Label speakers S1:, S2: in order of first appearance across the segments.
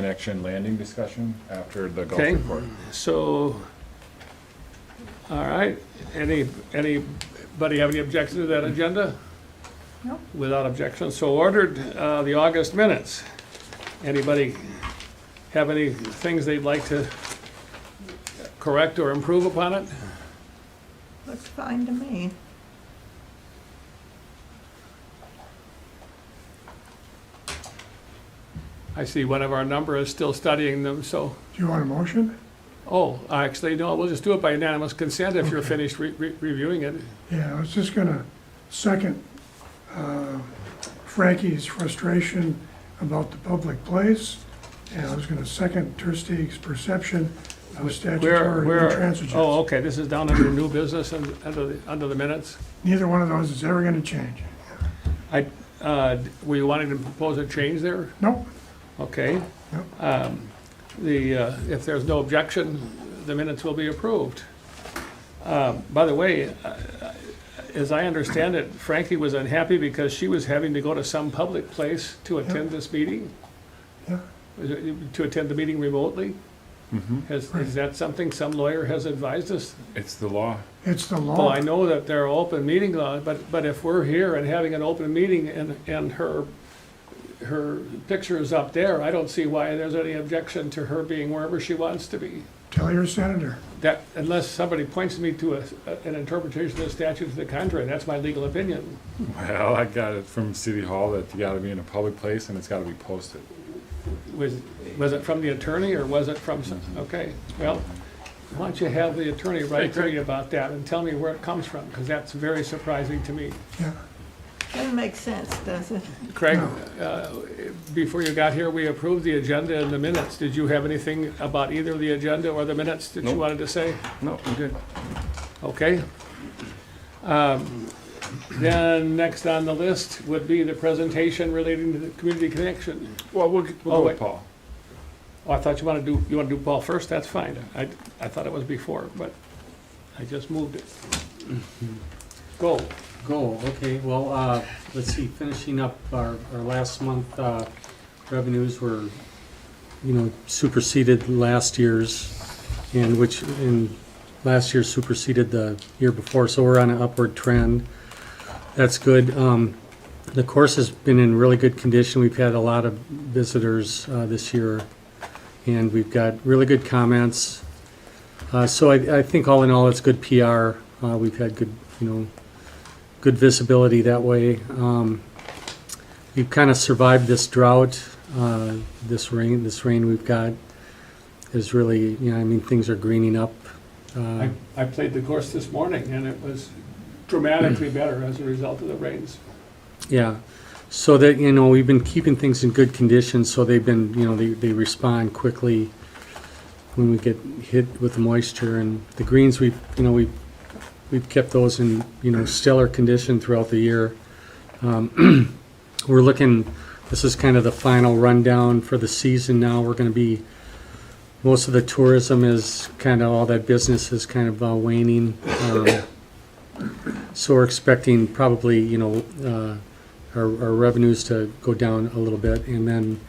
S1: connection landing discussion after the golf
S2: Okay.
S1: report.
S2: So, all right, anybody have any objection to that agenda?
S3: No.
S2: Without objection, so ordered. The August minutes. Anybody have any things they'd like to correct or improve upon it?
S3: Looks fine to me.
S2: I see one of our number is still studying them, so,
S4: Do you want a motion?
S2: oh, actually, no, we'll just do it by unanimous consent if you're
S4: Okay.
S2: finished reviewing it.
S4: Yeah, I was just gonna second Frankie's frustration about the public place, and I was gonna second Tersteeg's perception of statutory
S2: Where?
S4: intransigence.
S2: Oh, okay, this is down under new business and under the minutes.
S4: Neither one of those is ever gonna change.
S2: Were you wanting to propose a change there?
S4: Nope,
S2: Okay.
S4: Yep.
S2: If there's no objection, the minutes will be approved. By the way, as I understand it, Frankie was unhappy because she was having to go to some public place to attend this meeting,
S4: yeah,
S2: to attend the meeting remotely.
S1: Mhm.
S2: Is that something some lawyer has advised us?
S1: It's the law.
S4: it's the
S2: Well,
S4: law.
S2: I know that there are open meeting laws, but if we're here and having an open meeting and her picture is up there, I don't see why there's any objection to her being wherever she wants to be.
S4: Tell your senator.
S2: That, unless somebody points me to an interpretation of the statute to the contrary, that's my legal opinion.
S1: Well, I got it from City Hall that you gotta be in a public place and it's gotta be posted.
S2: Was it from the attorney or was it from some, okay, well, why don't you have the attorney write to me about that and tell me where it comes from, because that's very surprising to me.
S4: Yeah,
S3: Doesn't make sense, does it?
S2: Craig, before you got here, we approved the agenda and the minutes. Did you have anything about either the agenda or the minutes that you
S1: Nope.
S2: wanted to say?
S1: No, I'm good.
S2: Okay. Then next on the list would be the presentation relating to the community connection.
S1: Well, we'll
S2: Oh,
S1: go
S2: wait.
S1: with Paul.
S2: Oh, I thought you want to do Paul first, that's fine. I thought it was before, but I just moved it. Go.
S5: Okay, well, let's see, finishing up our last month, revenues were, superseded last year's, and last year superseded the year before, so we're on an upward trend. That's good. The course has been in really good condition. We've had a lot of visitors this year, and we've got really good comments. So I think all in all, it's good PR. We've had good, good visibility that way. We've kind of survived this drought. This rain we've got is really, things are greening up.
S2: I played the course this morning and it was dramatically better as a result of the rains.
S5: Yeah, so that, we've been keeping things in good condition, so they've been, they respond quickly when we get hit with the moisture. And the greens, we've kept those in, stellar condition throughout the year. We're looking, this is kind of the final rundown for the season now. We're going to be, most of the tourism is kind of, all that business is kind of waning. So we're expecting probably, our revenues to go down a little bit. And then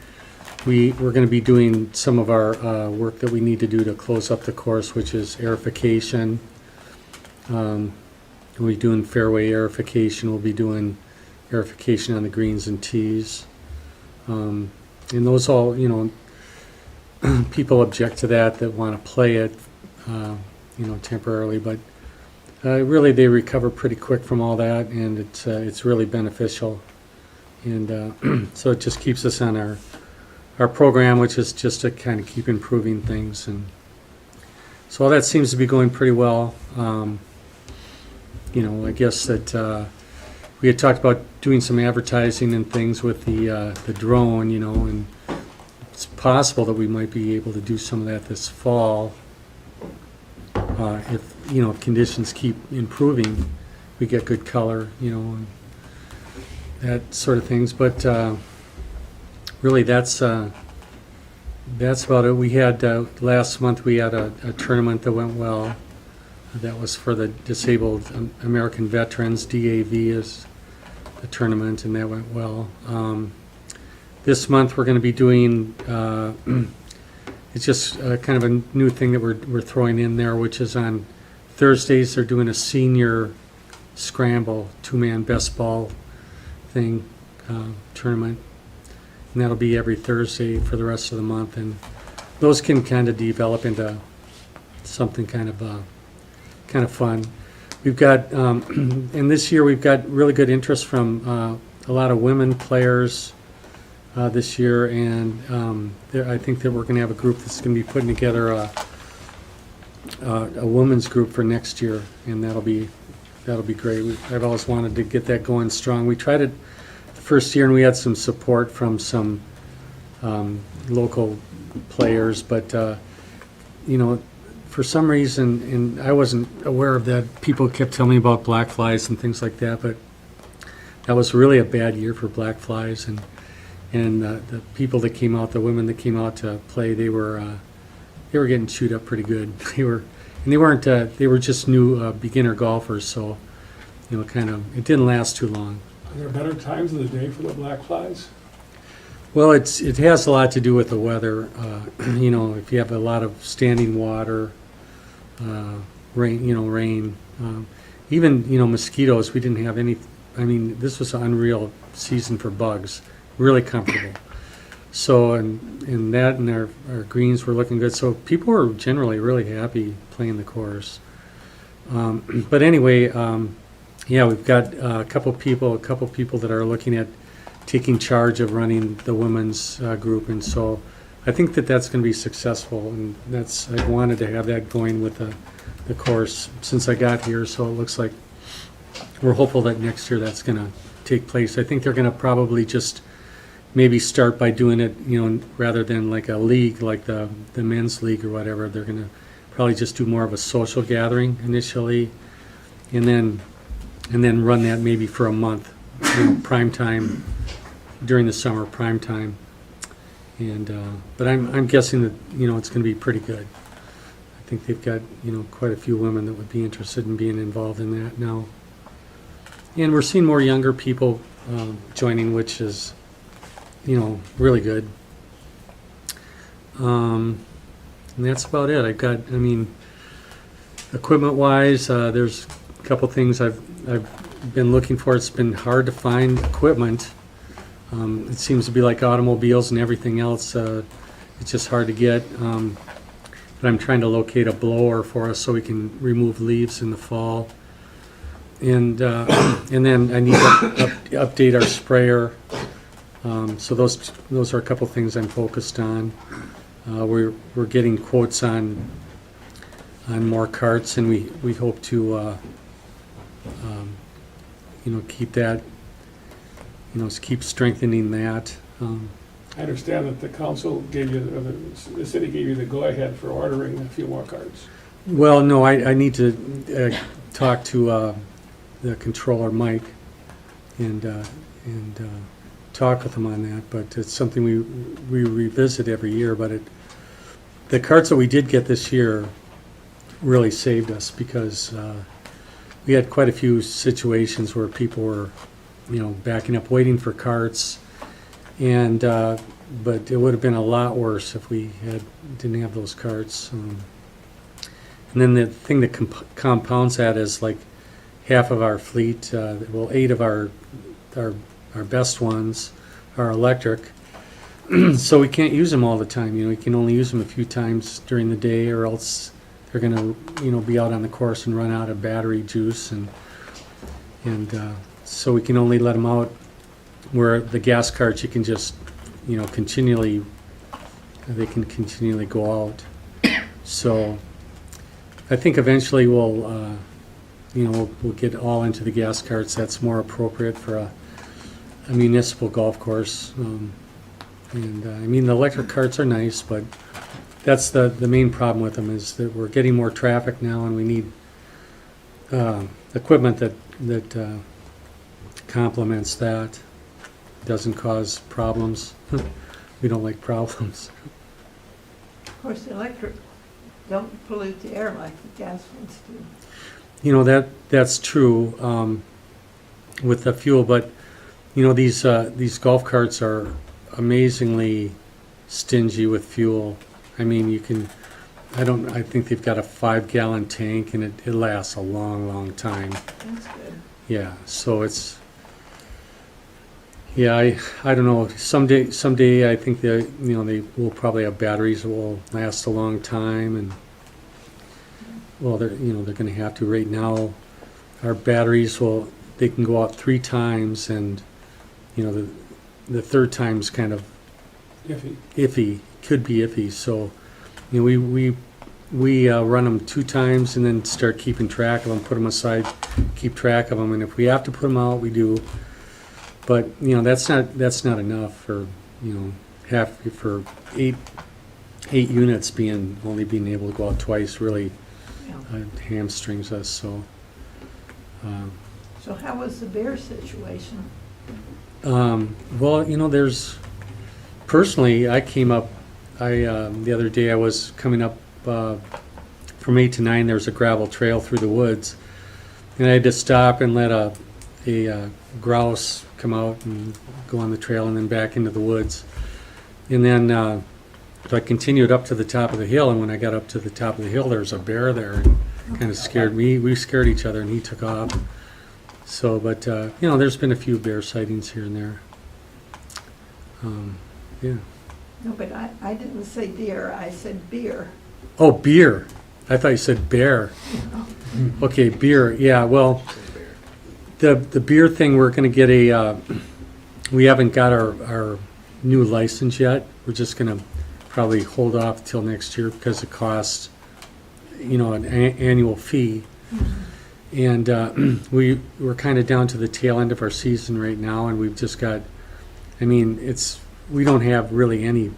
S5: we're going to be doing some of our work that we need to do to close up the course, which is aerification. We'll be doing fairway aerification. We'll be doing aerification on the greens and tees. And those all, people object to that want to play it, temporarily, but really they recover pretty quick from all that, and it's really beneficial. And so it just keeps us on our program, which is just to kind of keep improving things. And so all that seems to be going pretty well. I guess that we had talked about doing some advertising and things with the drone, and it's possible that we might be able to do some of that this fall. If conditions keep improving, we get good color, and that sort of things. But really, that's about it. We had last month we had a tournament that went well. That was for the Disabled American Veterans. DAV is the tournament, and that went well. This month, we're gonna be doing, it's just kind of a new thing that we're throwing in there, which is on Thursdays, they're doing a senior scramble, two-man best ball thing, tournament. And that'll be every Thursday for the rest of the month, and those can kind of develop into something kind of fun. We've got, and this year we've got really good interest from a lot of women players this year, and I think that we're going to have a group that's going to be putting together a women's group for next year, and that'll be great. I've always wanted to get that going strong. We tried it the first year, and we had some support from some local players, but for some reason, and I wasn't aware of that, people kept telling me about black flies and things like that, but that was really a bad year for black flies, and the people that came out, the women that came out to play, they were getting chewed up pretty good. They were just new beginner golfers, so it didn't last too long.
S2: Are there better times of the day for the black flies?
S5: Well, it has a lot to do with the weather. If you have a lot of standing water, rain, even mosquitoes. We didn't have any. I mean, this was an unreal season for bugs. Really comfortable. So and our greens were looking good. So people were generally really happy playing the course. But anyway, we've got a couple people that are looking at taking charge of running the women's group, and so I think that that's going to be successful, and I wanted to have that going with the course since I got here, so it looks like we're hopeful that next year that's going to take place. I think they're going to probably just maybe start by doing it, rather than like a league, like the men's league or whatever. They're going to probably just do more of a social gathering initially, and then run that maybe for a month, prime time. During the summer, prime time, and but I'm guessing that it's going to be pretty good. I think they've got quite a few women that would be interested in being involved in that now, and we're seeing more younger people joining, which is really good. And that's about it. Equipment-wise, there's a couple things I've been looking for. It's been hard to find equipment. It seems to be like automobiles and everything else. It's just hard to get. But I'm trying to locate a blower for us so we can remove leaves in the fall. And then I need to update our sprayer. So those are a couple things I'm focused on. We're getting quotes on more carts, and we hope to keep that. Keep strengthening that.
S2: I understand that the council gave you, or the city gave you the go-ahead for ordering a few more cards.
S5: Well, no, I need to talk to the controller, Mike, and talk with him on that. But it's something we revisit every year. But the carts that we did get this year really saved us, because we had quite a few situations where people were backing up, waiting for carts, and but it would have been a lot worse if we didn't have those carts. And then the thing that compounds that is like half of our fleet, 8 of our best ones are electric, so we can't use them all the time. We can only use them a few times during the day, or else they're going to be out on the course and run out of battery juice, and so we can only let them out. Where the gas carts, you can just, continually go out. So I think eventually we'll get all into the gas carts. That's more appropriate for a municipal golf course. The electric carts are nice, but that's the main problem with them, is that we're getting more traffic now, and we need equipment that complements that, doesn't cause problems. We don't like problems.
S3: Of course, the electric don't pollute the air like the gas ones do.
S5: That's true with the fuel, but these golf carts are amazingly stingy with fuel. I mean, I think they've got a 5-gallon tank and it lasts a long, long time.
S3: That's good.
S5: Yeah, so I don't know, someday I think they will probably have batteries that will last a long time, and, well, they're gonna have to. Right now, our batteries they can go out 3 times, and, the third time's kind of iffy, could be iffy, so, we run them 2 times and then start keeping track of them, put them aside, keep track of them, and if we have to put them out, we do. But, that's not enough for, for 8 units only being able to go out twice really
S3: Yeah.
S5: hamstrings us, so.
S3: So how was the bear situation?
S5: Well, personally, I came up, the other day I was coming up from 8 to 9, there was a gravel trail through the woods, and I had to stop and let a grouse come out and go on the trail and then back into the woods. And then so I continued up to the top of the hill, and when I got up to the top of the hill, there was a bear there, and kind of scared me. We scared each other, and he took off. So, but, there's been a few bear sightings here and there. Yeah.
S3: No, but I didn't say deer, I said beer.
S5: Oh, beer. I thought you said bear. Okay, beer. Yeah, well, the beer thing, we're going to get we haven't got our new license yet. We're just going to probably hold off till next year because it costs, an annual fee. And we're kind of down to the tail end of our season right now, and we've just got, we don't have really any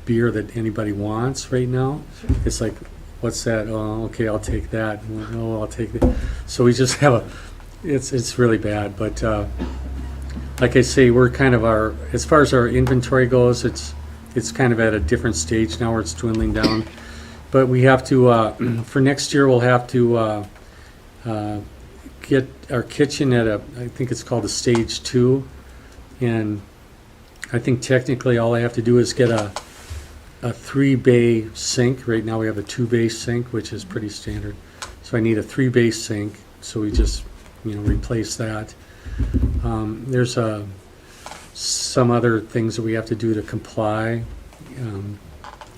S5: beer that anybody wants right now.
S3: Sure.
S5: It's like, what's that? Oh, okay, I'll take that. Oh, I'll take that. So we just have it's really bad. But like I say, we're kind of as far as our inventory goes, it's kind of at a different stage now where it's dwindling down. But we have to, for next year, we'll have to get our kitchen at I think it's called a stage 2. And I think technically all I have to do is get a 3-bay sink. Right now we have a 2-bay sink, which is pretty standard. So I need a 3-bay sink. So we just, replace that. There's some other things that we have to do to comply.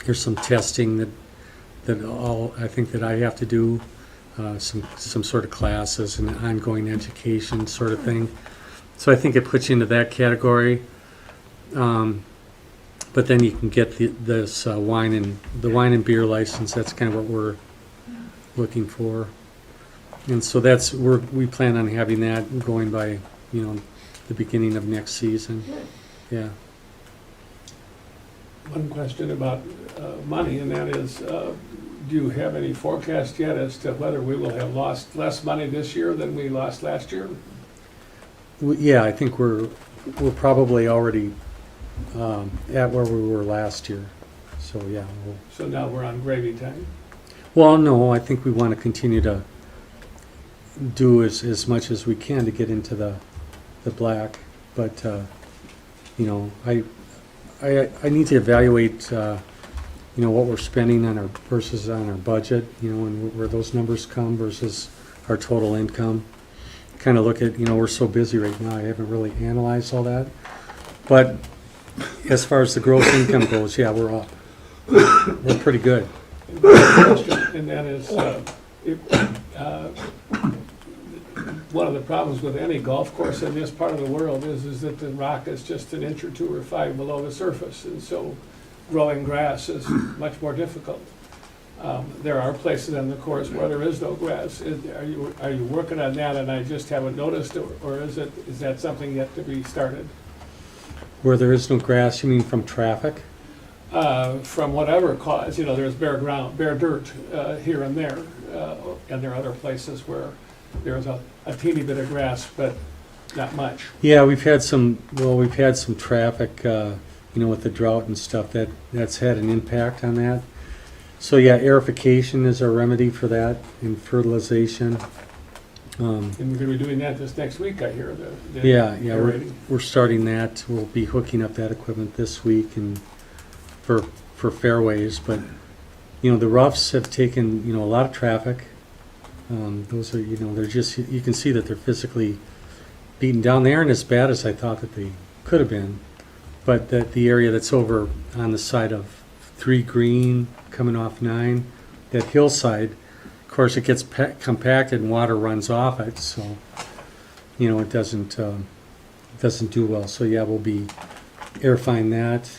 S5: There's some testing I think that I have to do. Some sort of classes and ongoing education sort of thing. So I think it puts you into that category. But then you can get this wine and beer license. That's kind of what we're looking for. And so we plan on having that going by, the beginning of next season.
S3: Good.
S5: Yeah.
S2: One question about money, and that is, do you have any forecast yet as to whether we will have lost less money this year than we lost last year?
S5: Yeah, I think we're probably already at where we were last year. So yeah.
S2: So now we're on gravy time.
S5: Well, no, I think we want to continue to do as much as we can to get into the black. But I need to evaluate what we're spending on versus on our budget, and where those numbers come versus our total income. Kind of look at, we're so busy right now, I haven't really analyzed all that. But as far as the gross income goes, yeah, we're up. We're pretty good.
S2: And that is, one of the problems with any golf course in this part of the world is that the rock is just an inch or 2 or 5 below the surface, and so growing grass is much more difficult. There are places on the course where there is no grass. Are you working on that and I just haven't noticed, or is that something yet to be started?
S5: Where there is no grass, you mean from traffic?
S2: From whatever cause, there's bare dirt here and there, and there are other places where there's a teeny bit of grass, but not much.
S5: Yeah, we've had some traffic, with the drought and stuff, that's had an impact on that. So yeah, aerification is our remedy for that, and fertilization.
S2: And we're gonna be doing that this next week, I hear.
S5: Yeah,
S2: aerating.
S5: we're starting that. We'll be hooking up that equipment this week and for fairways, but, the roughs have taken, a lot of traffic. Those are, they're just, you can see that they're physically beaten down. They aren't as bad as I thought that they could have been, but that the area that's over on the side of 3 Green, coming off 9, that hillside, of course, it gets compacted and water runs off it, so, it doesn't do well. So, yeah, we'll be airifying that.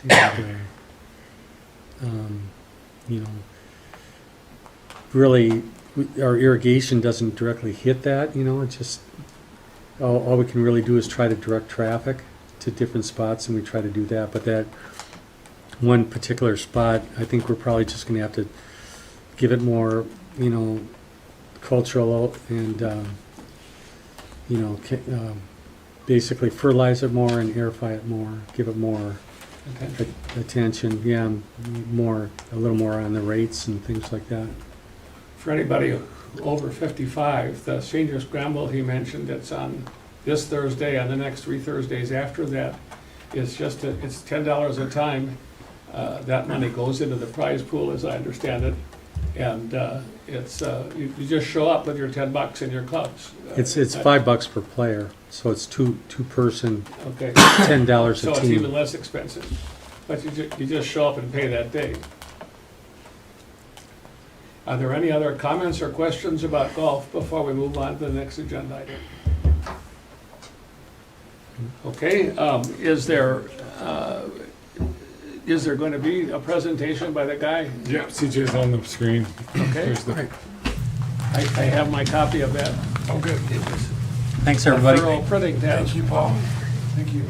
S5: And, really, our irrigation doesn't directly hit that, it's just, all we can really do is try to direct traffic to different spots, and we try to do that. But that one particular spot, I think we're probably just going to have to give it more, cultural and, basically fertilize it more and airify it more, give it more
S2: Okay.
S5: attention. Yeah, a little more on the rates and things like that.
S2: For anybody over 55, the senior scramble he mentioned, it's on this Thursday and the next 3 Thursdays after that. It's $10 a time. That money goes into the prize pool, as I understand it. And you just show up with your $10 and your clubs.
S5: It's $5 per player, so it's two person,
S2: Okay,
S5: $10 a
S2: so it's
S5: team.
S2: even less expensive. But you just show up and pay that day. Are there any other comments or questions about golf before we move on to the next agenda item? Okay, is there going to be a presentation by the guy?
S1: Yeah, CJ's on the screen.
S2: Okay,
S1: There's the,
S2: I have my copy of that.
S1: oh, good.
S6: Thanks, everybody.
S2: Thorough printing test.
S1: Thank you, Paul. Thank you. You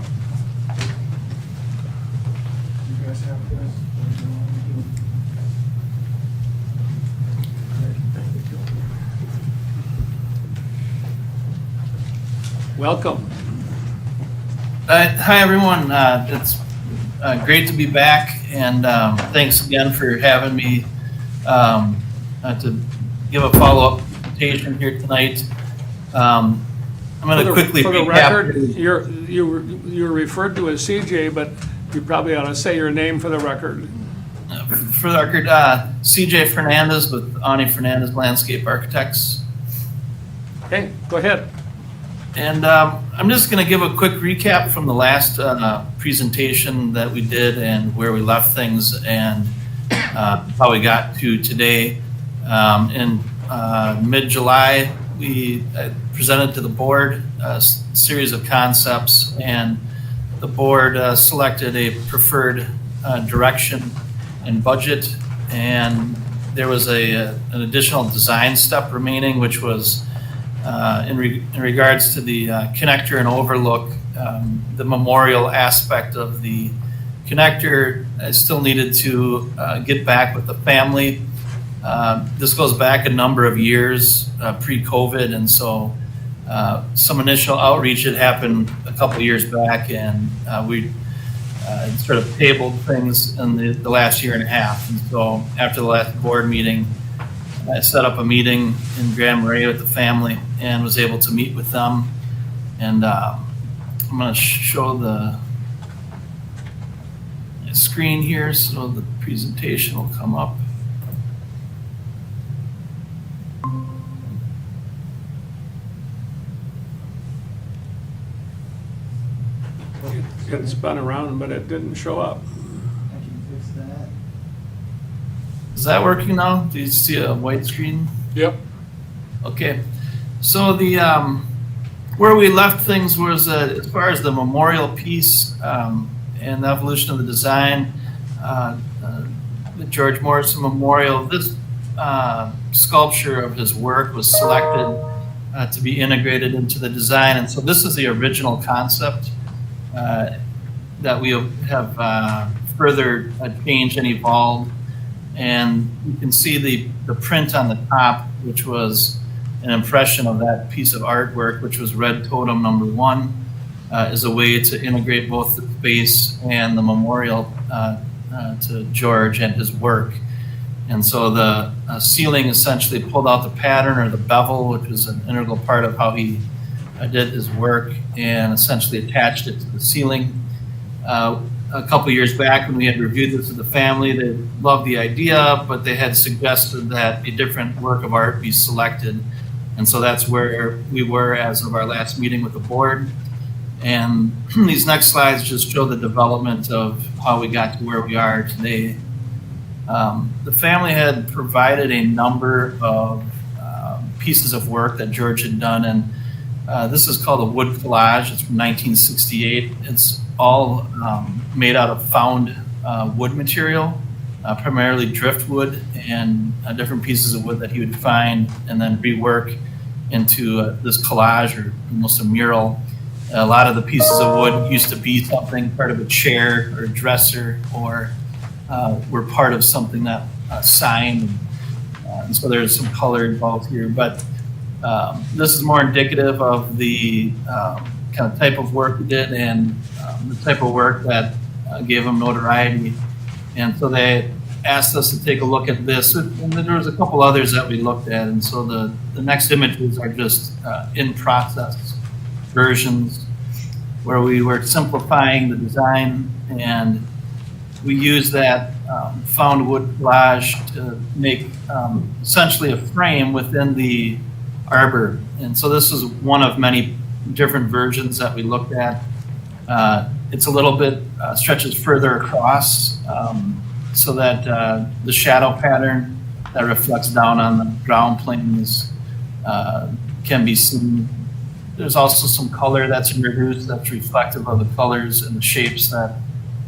S1: guys have this?
S2: Welcome.
S6: Hi, everyone. It's great to be back, and thanks again for having me to give a follow-up presentation here tonight. I'm going to quickly
S2: For the
S6: recap.
S2: record, you're referred to as CJ, but you probably ought to say your name for the record.
S6: For the record, CJ Fernandez with Ani Fernandez Landscape Architects.
S2: Okay, go ahead.
S6: And I'm just going to give a quick recap from the last presentation that we did and where we left things and how we got to today. In mid-July, we presented to the board a series of concepts, and the board selected a preferred direction and budget. And there was an additional design step remaining, which was in regards to the connector and overlook. The memorial aspect of the connector, I still needed to get back with the family. This goes back a number of years pre-COVID, and so some initial outreach had happened a couple of years back, and we sort of tabled things in the last year and a half. And so after the last board meeting, I set up a meeting in Grand Marais with the family and was able to meet with them. And I'm going to show the screen here so the presentation will come up.
S2: It spun around, but it didn't show up.
S6: Is that working now? Do you see a white screen?
S1: Yep.
S6: Okay. So the where we left things was as far as the memorial piece and the evolution of the design, the George Morrison Memorial. This sculpture of his work was selected to be integrated into the design, and so this is the original concept that we have further changed and evolved. And you can see the print on the top, which was an impression of that piece of artwork, which was Red Totem number 1, is a way to integrate both the space and the memorial to George and his work. And so the ceiling essentially pulled out the pattern or the bevel, which was an integral part of how he did his work, and essentially attached it to the ceiling. A couple years back when we had reviewed this with the family, they loved the idea, but they had suggested that a different work of art be selected. And so that's where we were as of our last meeting with the board. And these next slides just show the development of how we got to where we are today. The family had provided a number of pieces of work that George had done, and this is called a Wood Collage. It's from 1968. It's all made out of found wood material, primarily driftwood and different pieces of wood that he would find and then rework into this collage or almost a mural. A lot of the pieces of wood used to be something, part of a chair or a dresser, or were part of something that sign. And so there's some color involved here. But this is more indicative of the kind of type of work he did and the type of work that gave him notoriety. And so they asked us to take a look at this. And then there was a couple others that we looked at. And so the next images are just in process versions where we were simplifying the design, and we used that found wood collage to make essentially a frame within the arbor. And so this is one of many different versions that we looked at. It's a little bit stretches further across so that the shadow pattern that reflects down on the ground plane can be seen. There's also some color that's introduced that's reflective of the colors and the shapes that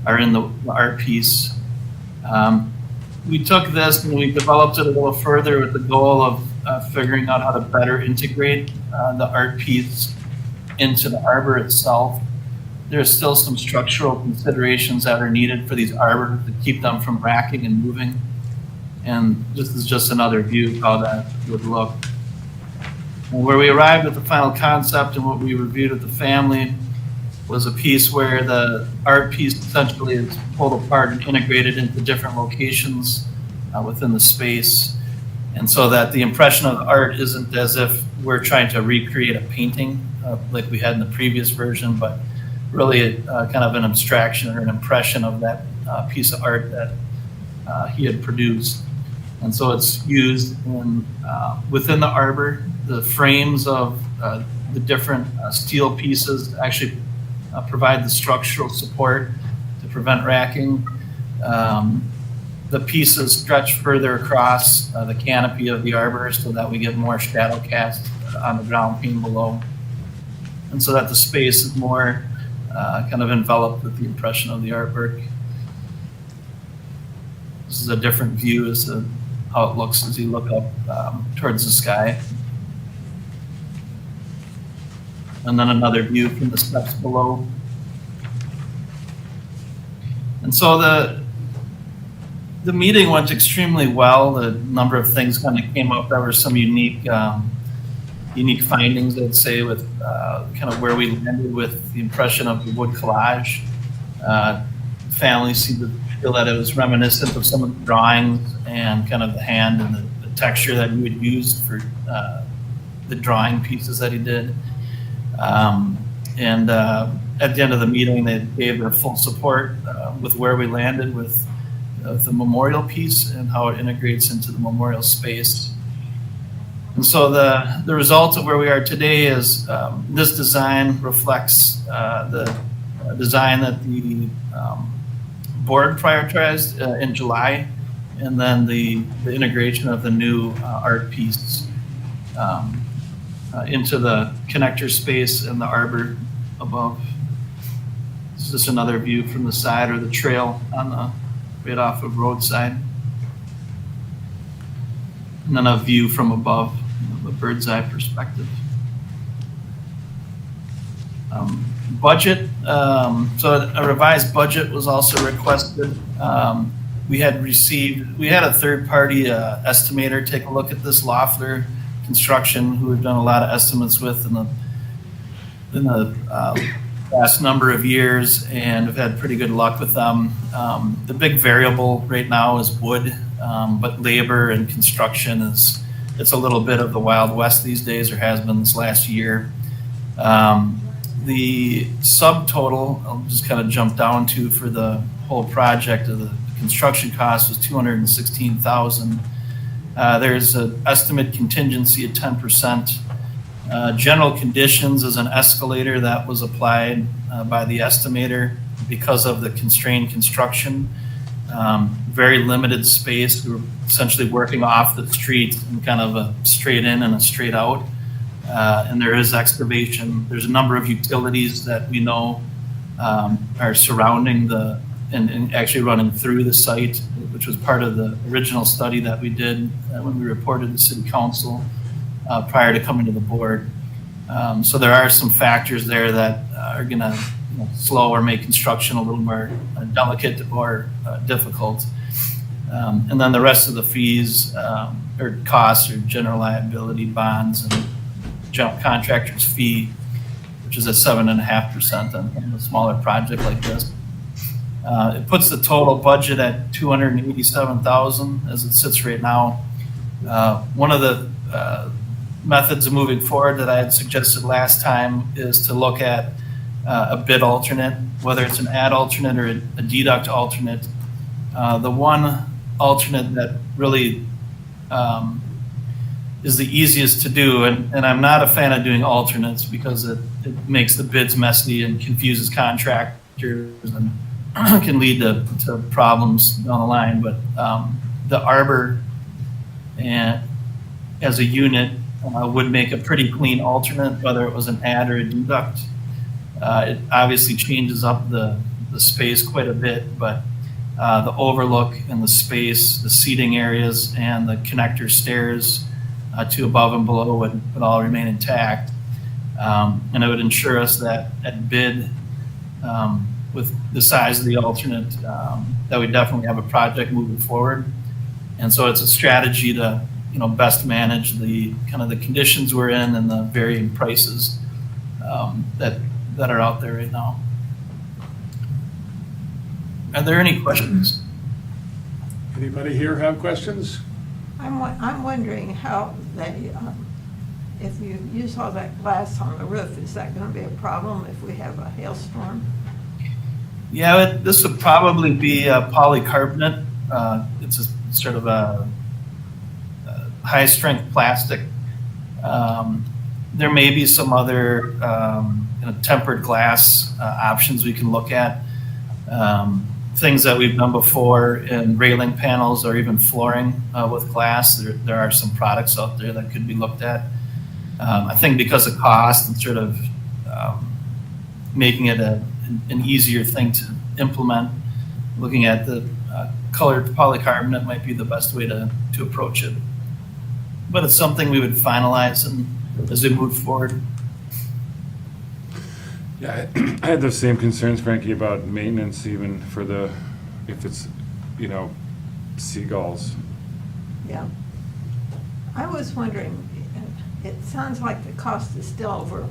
S6: are in the art piece. We took this and we developed it a little further with the goal of figuring out how to better integrate the art piece into the arbor itself. There's still some structural considerations that are needed for these arbor to keep them from racking and moving. And this is just another view of how that would look. And where we arrived at the final concept and what we reviewed with the family was a piece where the art piece essentially is pulled apart and integrated into different locations within the space. And so that the impression of the art isn't as if we're trying to recreate a painting like we had in the previous version, but really kind of an abstraction or an impression of that piece of art that he had produced. And so it's used in within the arbor. The frames of the different steel pieces actually provide the structural support to prevent racking. The pieces stretch further across the canopy of the arbor so that we get more shadow cast on the ground plane below. And so that the space is more kind of enveloped with the impression of the artwork. This is a different view as to how it looks as you look up towards the sky. And then another view from the steps below. And so the meeting went extremely well. The number of things kind of came up. There were some unique findings, I'd say, with kind of where we landed with the impression of the wood collage. Families seemed to feel that it was reminiscent of some of the drawings and kind of the hand and the texture that he would use for the drawing pieces that he did. And at the end of the meeting, they gave their full support with where we landed with the memorial piece and how it integrates into the memorial space. And so the result of where we are today is this design reflects the design that the board prioritized in July, and then the integration of the new art piece into the connector space and the arbor above. This is just another view from the side or the trail on the right off of roadside. And then a view from above, a bird's eye perspective. Budget, so a revised budget was also requested. We had a third-party estimator take a look at this, Loeffler Construction, who we've done a lot of estimates with in the last number of years, and we've had pretty good luck with them. The big variable right now is wood. but labor and construction it's a little bit of the Wild West these days, or has been this last year. The subtotal, I'll just kind of jump down to for the whole project of the construction cost was $216,000. There's an estimate contingency at 10%. General conditions is an escalator that was applied by the estimator because of the constrained construction. Very limited space. We were essentially working off the street in kind of a straight in and a straight out. And there is excavation. There's a number of utilities that we know are surrounding and actually running through the site, which was part of the original study that we did when we reported to City Council prior to coming to the board. So there are some factors there that are going to slow or make construction a little more delicate or difficult. And then the rest of the fees or costs are general liability, bonds, and general contractor's fee, which is at 7.5% on a smaller project like this. It puts the total budget at $287,000 as it sits right now. One of the methods of moving forward that I had suggested last time is to look at a bid alternate, whether it's an add alternate or a deduct alternate. The one alternate that really is the easiest to do, and I'm not a fan of doing alternates because it makes the bids messy and confuses contractors and can lead to problems down the line. But the arbor and as a unit would make a pretty clean alternate, whether it was an add or a deduct. It obviously changes up the space quite a bit, but the overlook and the space, the seating areas, and the connector stairs to above and below would all remain intact. And it would ensure us that at bid, with the size of the alternate, that we definitely have a project moving forward. And so it's a strategy to best manage the kind of the conditions we're in and the varying prices that are out there right now. Are there any questions?
S2: Anybody here have questions?
S3: I'm wondering how they, if you use all that glass on the roof, is that going to be a problem if we have a hailstorm?
S6: Yeah, this would probably be a polycarbonate. It's a sort of a high-strength plastic. There may be some other tempered glass options we can look at. Things that we've done before in railing panels or even flooring with glass. There are some products out there that could be looked at. I think because of cost and sort of making it an easier thing to implement, looking at the colored polycarbonate might be the best way to approach it. But it's something we would finalize as we move forward.
S1: Yeah, I had those same concerns, Frankie, about maintenance, even for if it's, seagulls.
S3: Yeah. I was wondering, it sounds like the cost is still over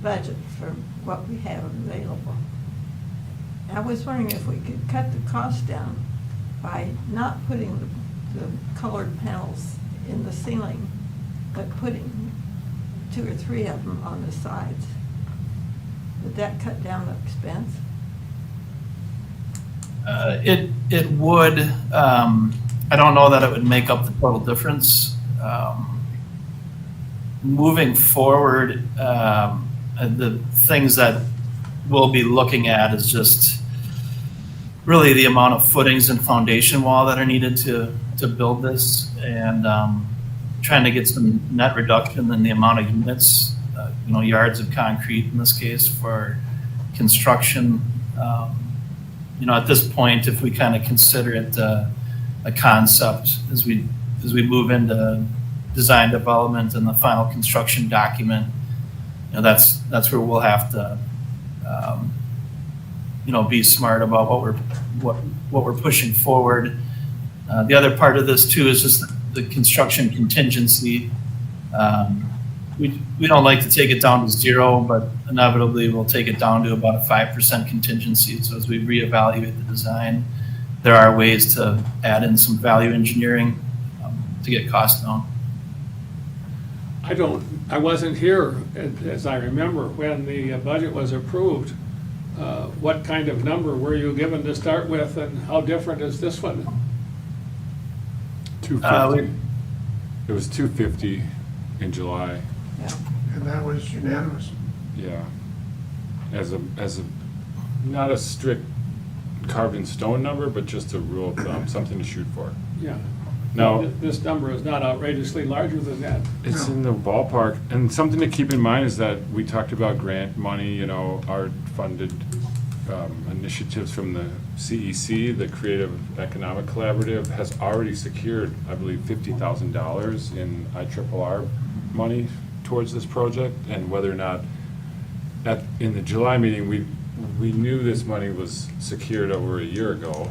S3: budget for what we have available. I was wondering if we could cut the cost down by not putting the colored panels in the ceiling, but putting 2 or 3 of them on the sides. Would that cut down the expense?
S6: It would. I don't know that it would make up the total difference. Moving forward, the things that we'll be looking at is just really the amount of footings and foundation wall that are needed to build this, and trying to get some net reduction in the amount of units, yards of concrete in this case for construction. At this point, if we kind of consider it a concept as we move into design development and the final construction document, that's where we'll have to be smart about what we're pushing forward. The other part of this too is just the construction contingency. We don't like to take it down to 0, but inevitably we'll take it down to about a 5% contingency. So as we reevaluate the design, there are ways to add in some value engineering to get costs down.
S2: I wasn't here, as I remember, when the budget was approved. What kind of number were you given to start with, and how different is this one?
S1: 250. It was 250 in July,
S3: Yeah.
S4: And that was unanimous.
S1: yeah. As a, not a strict carved in stone number, but just a rule of thumb, something to shoot for.
S2: Yeah.
S1: Now,
S2: This number is not outrageously larger than that.
S1: it's in the ballpark, and something to keep in mind is that we talked about grant money, you know, our funded initiatives from the CEC, the Creative Economic Collaborative, has already secured, I believe, $50,000 in IRRR money towards this project, and whether or not, in the July meeting, we knew this money was secured over a year ago.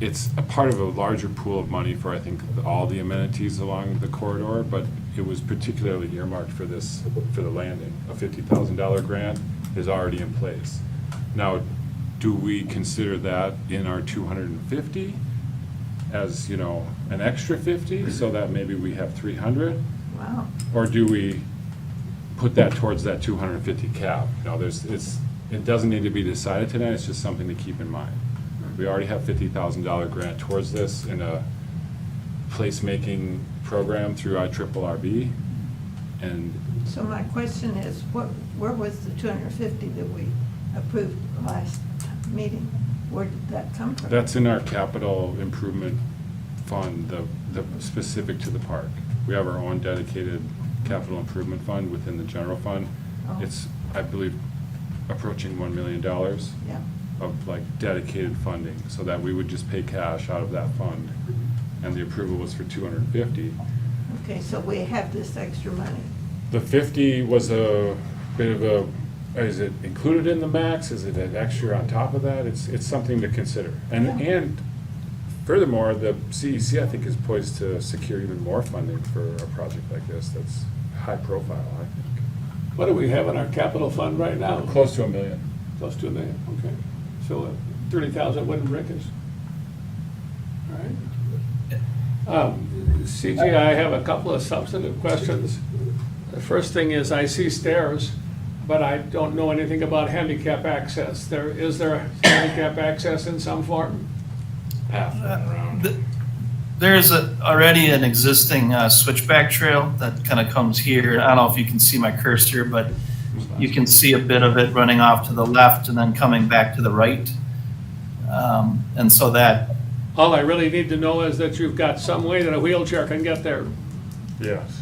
S1: It's a part of a larger pool of money for, I think, all the amenities along the corridor, but it was particularly earmarked for this, for the landing. A $50,000 grant is already in place. Now, do we consider that in our 250 as, you know, an extra 50, so that maybe we have 300?
S3: Wow.
S1: Or do we put that towards that 250 cap? You know, it doesn't need to be decided tonight, it's just something to keep in mind. We already have $50,000 grant towards this in a placemaking program through IRRB, and
S3: So my question is, where was the 250 that we approved last meeting? Where did that come from?
S1: that's in our capital improvement fund, the specific to the park. We have our own dedicated capital improvement fund within the general fund.
S3: Oh.
S1: It's, I believe, approaching $1 million
S3: Yeah.
S1: of like dedicated funding, so that we would just pay cash out of that fund. And the approval was for 250.
S3: Okay, so we have this extra money.
S1: The 50 was a bit of a, is it included in the max? Is it an extra on top of that? It's something to consider. And furthermore, the CEC, I think, is poised to secure even more funding for a project like this that's high profile, I think.
S2: What do we have in our capital fund right now?
S1: Close to $1 million.
S2: Close to $1 million, okay. So 30,000 wooden brickets. All right. CJ, I have a couple of substantive questions. The first thing is, I see stairs, but I don't know anything about handicap access. Is there handicap access in some form?
S1: Path around.
S6: There's already an existing switchback trail that kind of comes here. I don't know if you can see my cursor, but you can see a bit of it running off to the left and then coming back to the right. And so that,
S2: All I really need to know is that you've got some way that a wheelchair can get there.
S1: Yes.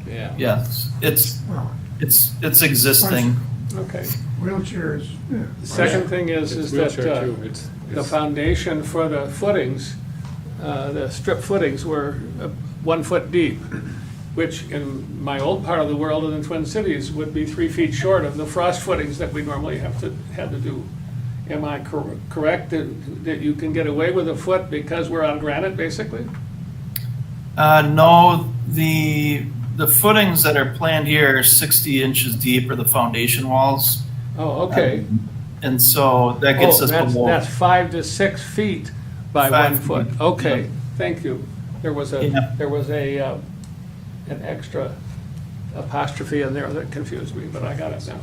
S6: yes, it's existing.
S2: Okay.
S4: Wheelchairs, yeah.
S2: The second thing is
S1: It's
S2: that
S1: wheelchair too. It's
S2: the foundation for the footings, the strip footings were 1 foot deep, which in my old part of the world in the Twin Cities would be 3 feet short of the frost footings that we normally had to do. Am I correct that you can get away with a foot because we're on granite, basically?
S6: No, the footings that are planned here are 60 inches deep, or the foundation walls.
S2: Oh, okay.
S6: And so that gets us below.
S2: That's 5 to 6 feet by 1
S6: 5
S2: foot.
S6: feet.
S2: Okay,
S6: Yeah.
S2: thank you. There was
S6: Yeah.
S2: an extra apostrophe in there that confused me, but I got it now.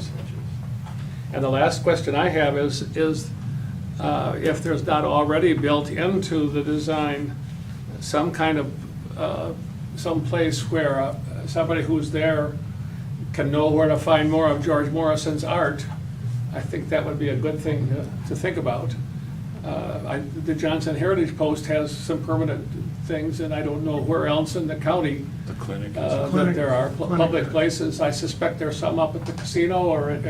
S2: And the last question I have is if there's not already built into the design some kind of, some place where somebody who's there can know where to find more of George Morrison's art, I think that would be a good thing to think about. The Johnson Heritage Post has some permanent things, and I don't know where else in the county
S1: The clinic.
S2: that there are
S4: Clinic.
S2: public places. I suspect there's some up at the casino or at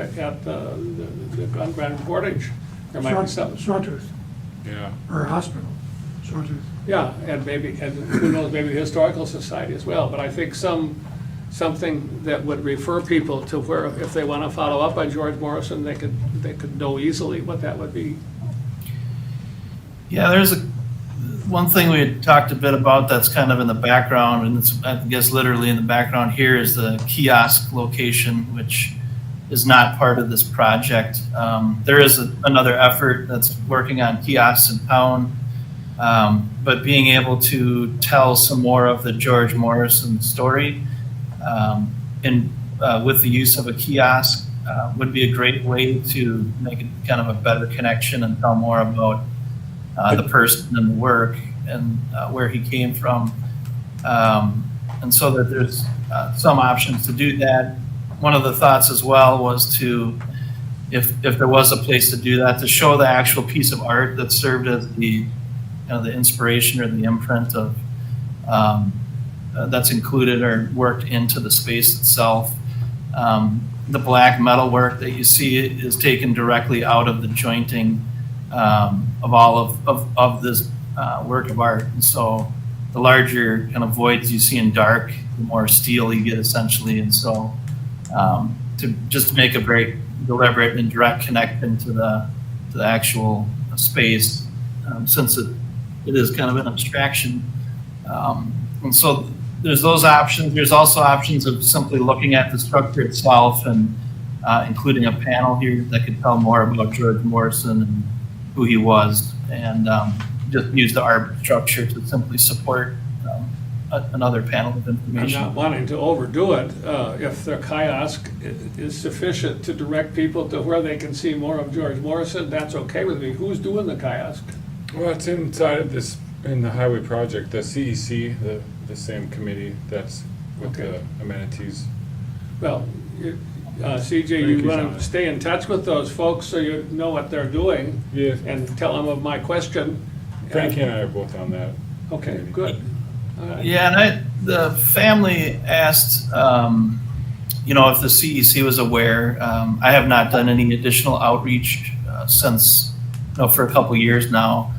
S2: on Grand Portage. There might be some.
S4: Sawtooth,
S1: Yeah.
S4: or hospital, Sawtooth.
S2: Yeah, and who knows, maybe the Historical Society as well. But I think something that would refer people to where, if they want to follow up on George Morrison, they could know easily what that would be.
S6: Yeah, there's one thing we had talked a bit about that's kind of in the background, and it's, I guess, literally in the background here is the kiosk location, which is not part of this project. There is another effort that's working on kiosks in town, but being able to tell some more of the George Morrison story with the use of a kiosk would be a great way to make it kind of a better connection and tell more about the person and the work and where he came from. And so that there's some options to do that. One of the thoughts as well was to, if there was a place to do that, to show the actual piece of art that served as the inspiration or the imprint of that's included or worked into the space itself. The black metal work that you see is taken directly out of the jointing of all of this work of art. And so the larger kind of voids you see in dark, the more steel you get essentially. And so to make a very deliberate and direct connection to the actual space, since it is kind of an abstraction. And so there's those options. There's also options of simply looking at the structure itself and including a panel here that could tell more about George Morrison and who he was, and just use the art structure to simply support another panel of
S2: I'm
S6: information.
S2: not wanting to overdo it. If the kiosk is sufficient to direct people to where they can see more of George Morrison, that's okay with me. Who's doing the kiosk?
S1: Well, it's inside of this, in the highway project, the CEC, the same committee that's with
S2: Okay.
S1: the amenities.
S2: Well, CJ, you
S1: Frankie's
S2: want
S1: on
S2: to
S1: it.
S2: stay in touch with those folks so you know what they're doing
S1: Yeah,
S2: and tell them of my question.
S1: Frankie and I are both on that.
S2: Okay,
S1: committee.
S2: good. All right.
S6: Yeah, and the family asked, if the CEC was aware. I have not done any additional outreach since, for a couple years now.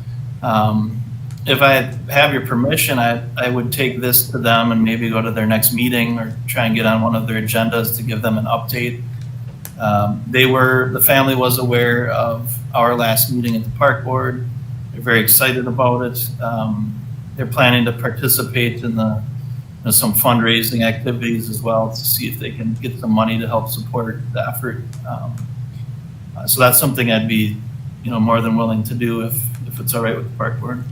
S6: If I have your permission, I would take this to them and maybe go to their next meeting or try and get on one of their agendas to give them an update. The family was aware of our last meeting at the park board. They're very excited about it. They're planning to participate in some fundraising activities as well to see if they can get some money to help support the effort. So that's something I'd be, more than willing to do if it's all right with the park board.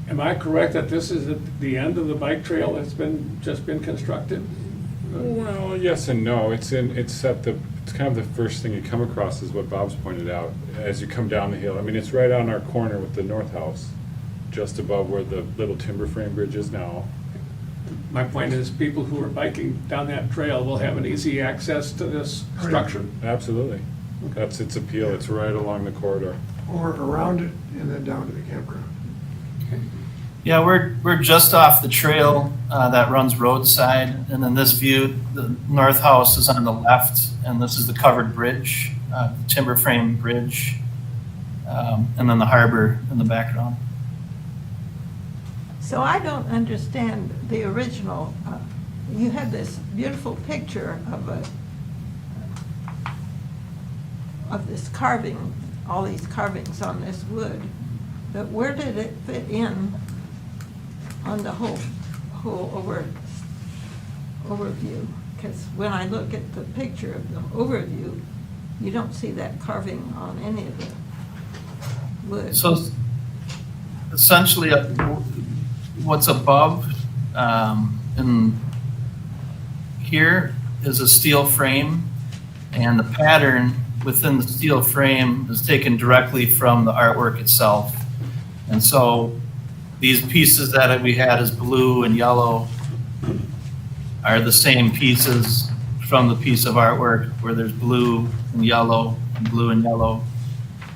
S2: Am I correct that this is at the end of the bike trail that's just been constructed?
S1: Well, yes and no. It's kind of the first thing you come across is what Bob's pointed out as you come down the hill. I mean, it's right on our corner with the north house, just above where the little timber frame bridge is now.
S2: My point is, people who are biking down that trail will have an easy access to this structure.
S1: Absolutely. That's its appeal. It's right along the corridor.
S4: Or around it and then down to the campground.
S6: Yeah, we're just off the trail that runs roadside, and then this view, the north house is on the left, and this is the covered bridge, the timber frame bridge, and then the harbor in the background.
S3: So I don't understand the original, you had this beautiful picture of this carving, all these carvings on this wood, but where did it fit in on the whole overview? Because when I look at the picture of the overview, you don't see that carving on any of the wood.
S6: So essentially, what's above in here is a steel frame, and the pattern within the steel frame is taken directly from the artwork itself. And so these pieces that we had as blue and yellow are the same pieces from the piece of artwork where there's blue and yellow and blue and yellow.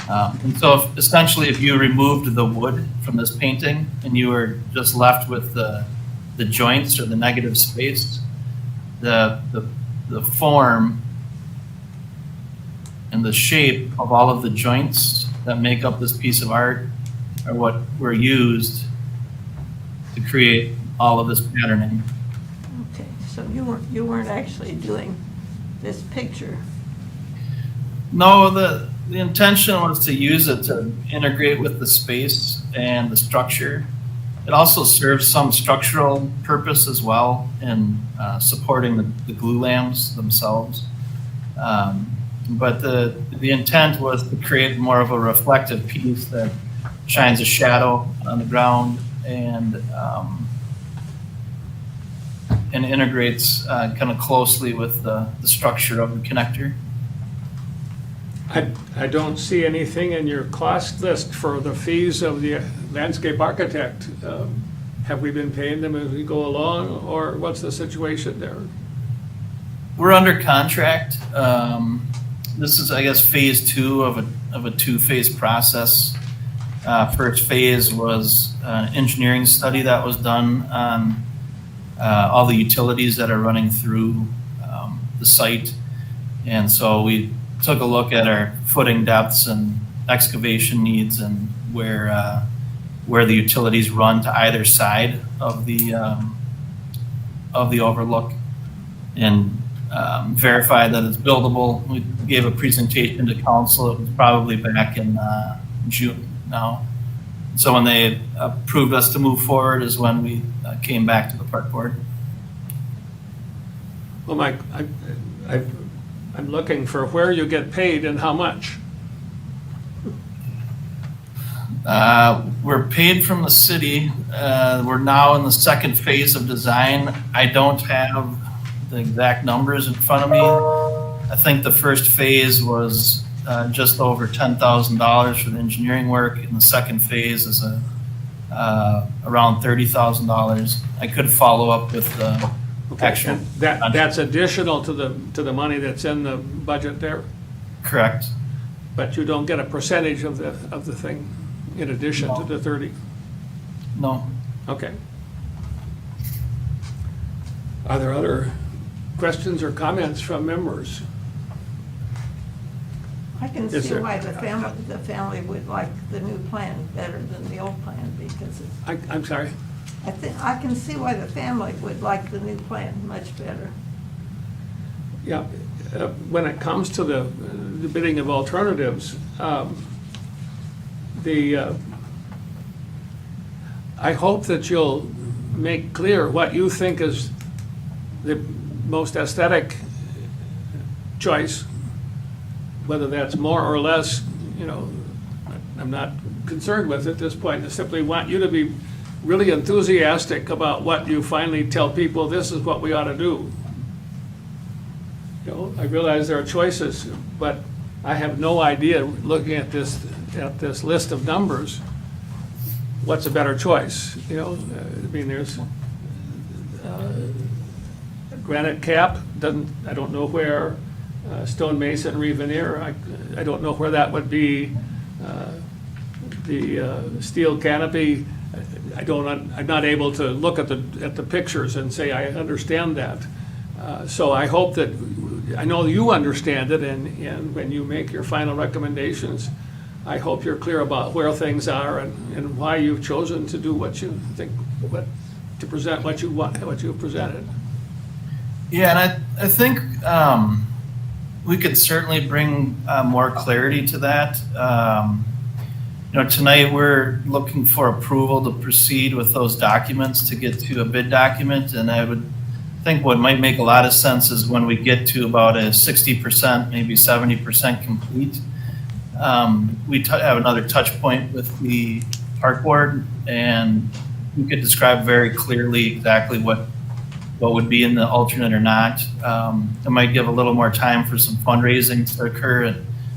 S6: And so essentially, if you removed the wood from this painting and you were just left with the joints or the negative space, the form and the shape of all of the joints that make up this piece of art are what were used to create all of this patterning.
S3: Okay, so you weren't actually doing this picture.
S6: No, the intention was to use it to integrate with the space and the structure. It also serves some structural purpose as well in supporting the glue lamps themselves. But the intent was to create more of a reflective piece that shines a shadow on the ground and integrates kind of closely with the structure of the connector.
S2: I don't see anything in your cost list for the fees of the landscape architect. Have we been paying them as we go along, or what's the situation there?
S6: We're under contract. This is, I guess, phase 2 of a 2-phase process. First phase was an engineering study that was done on all the utilities that are running through the site. And so we took a look at our footing depths and excavation needs and where the utilities run to either side of the overlook, and verified that it's buildable. We gave a presentation to council. It was probably back in June now. So when they approved us to move forward is when we came back to the park board.
S2: Well, Mike, I'm looking for where you get paid and how much.
S6: We're paid from the city. We're now in the second phase of design. I don't have the exact numbers in front of me. I think the first phase was just over $10,000 for the engineering work, and the second phase is around $30,000. I could follow up with the actual.
S2: And that's additional to the money that's in the budget there,
S6: Correct.
S2: but you don't get a percentage of the thing in addition to the 30.
S6: No.
S2: Okay. Are there other questions or comments from members?
S3: I can
S2: Is
S3: see
S2: there-
S3: why the family would like the new plan better than the old plan, because
S2: I'm sorry?
S3: I can see why the family would like the new plan much better.
S2: Yeah, when it comes to the bidding of alternatives, I hope that you'll make clear what you think is the most aesthetic choice, whether that's more or less, I'm not concerned with at this point. I simply want you to be really enthusiastic about what you finally tell people, this is what we ought to do. I realize there are choices, but I have no idea, looking at this list of numbers, what's a better choice, there's granite cap, I don't know where, stone masonry veneer, I don't know where that would be, the steel canopy, I'm not able to look at the pictures and say I understand that. So I hope that, I know you understand it, and when you make your final recommendations, I hope you're clear about where things are and why you've chosen to do what you think, to present what you want, what you've presented.
S6: Yeah, and I think we could certainly bring more clarity to that. Tonight we're looking for approval to proceed with those documents to get to a bid document, and I would think what might make a lot of sense is when we get to about a 60%, maybe 70% complete, we have another touch point with the park board, and we could describe very clearly exactly what would be in the alternate or not. It might give a little more time for some fundraising to occur,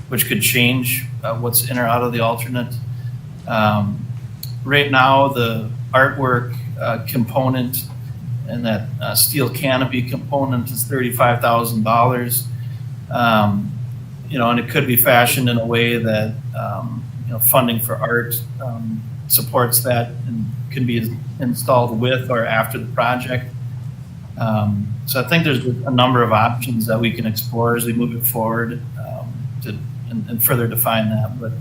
S6: which could change what's in or out of the alternate. Right now, the artwork component and that steel canopy component is $35,000. And it could be fashioned in a way that funding for art supports that and can be installed with or after the project. So I think there's a number of options that we can explore as we move it forward and further define that. But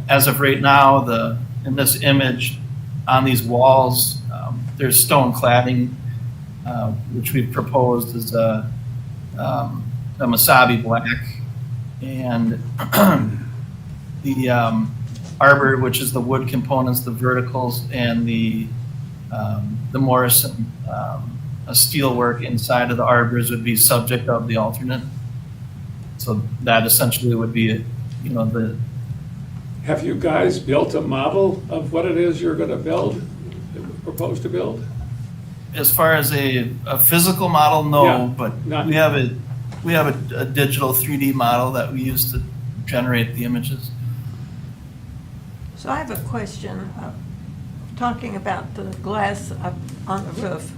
S6: as of right now, in this image on these walls, there's stone cladding, which we've proposed as a Masabi black, and the arbor, which is the wood components, the verticals, and the Morrison steel work inside of the arbors would be subject of the alternate. So that essentially would be, the,
S2: Have you guys built a model of what it is you're gonna build, propose to build?
S6: as far as a physical model, no,
S2: Yeah,
S6: but
S2: not-
S6: we have a digital 3D model that we use to generate the images.
S3: So I have a question, talking about the glass up on the roof.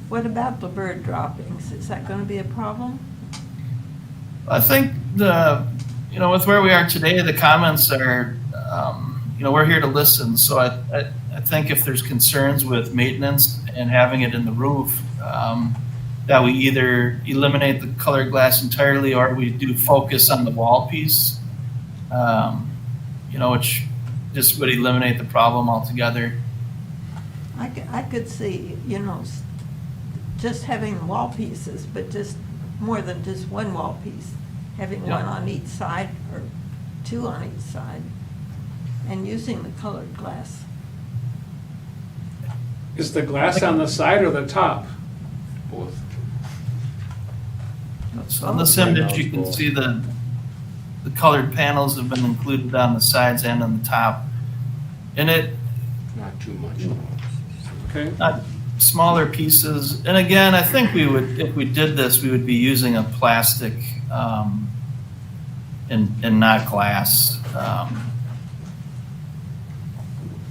S3: What about the bird droppings? Is that gonna be a problem?
S6: I think with where we are today, the comments are, we're here to listen. So I think if there's concerns with maintenance and having it in the roof, that we either eliminate the colored glass entirely or we do focus on the wall piece, which just would eliminate the problem altogether.
S3: I could see, just having wall pieces, but just more than just one wall piece. Having
S6: Yeah.
S3: one on each side or two on each side and using the colored glass.
S2: Is the glass on the side or the top?
S1: Both.
S6: So on this image, you can see the colored panels have been included on the sides and on the top. And
S7: Not too much.
S2: Okay,
S6: not smaller pieces. And again, I think if we did this, we would be using a plastic and not glass.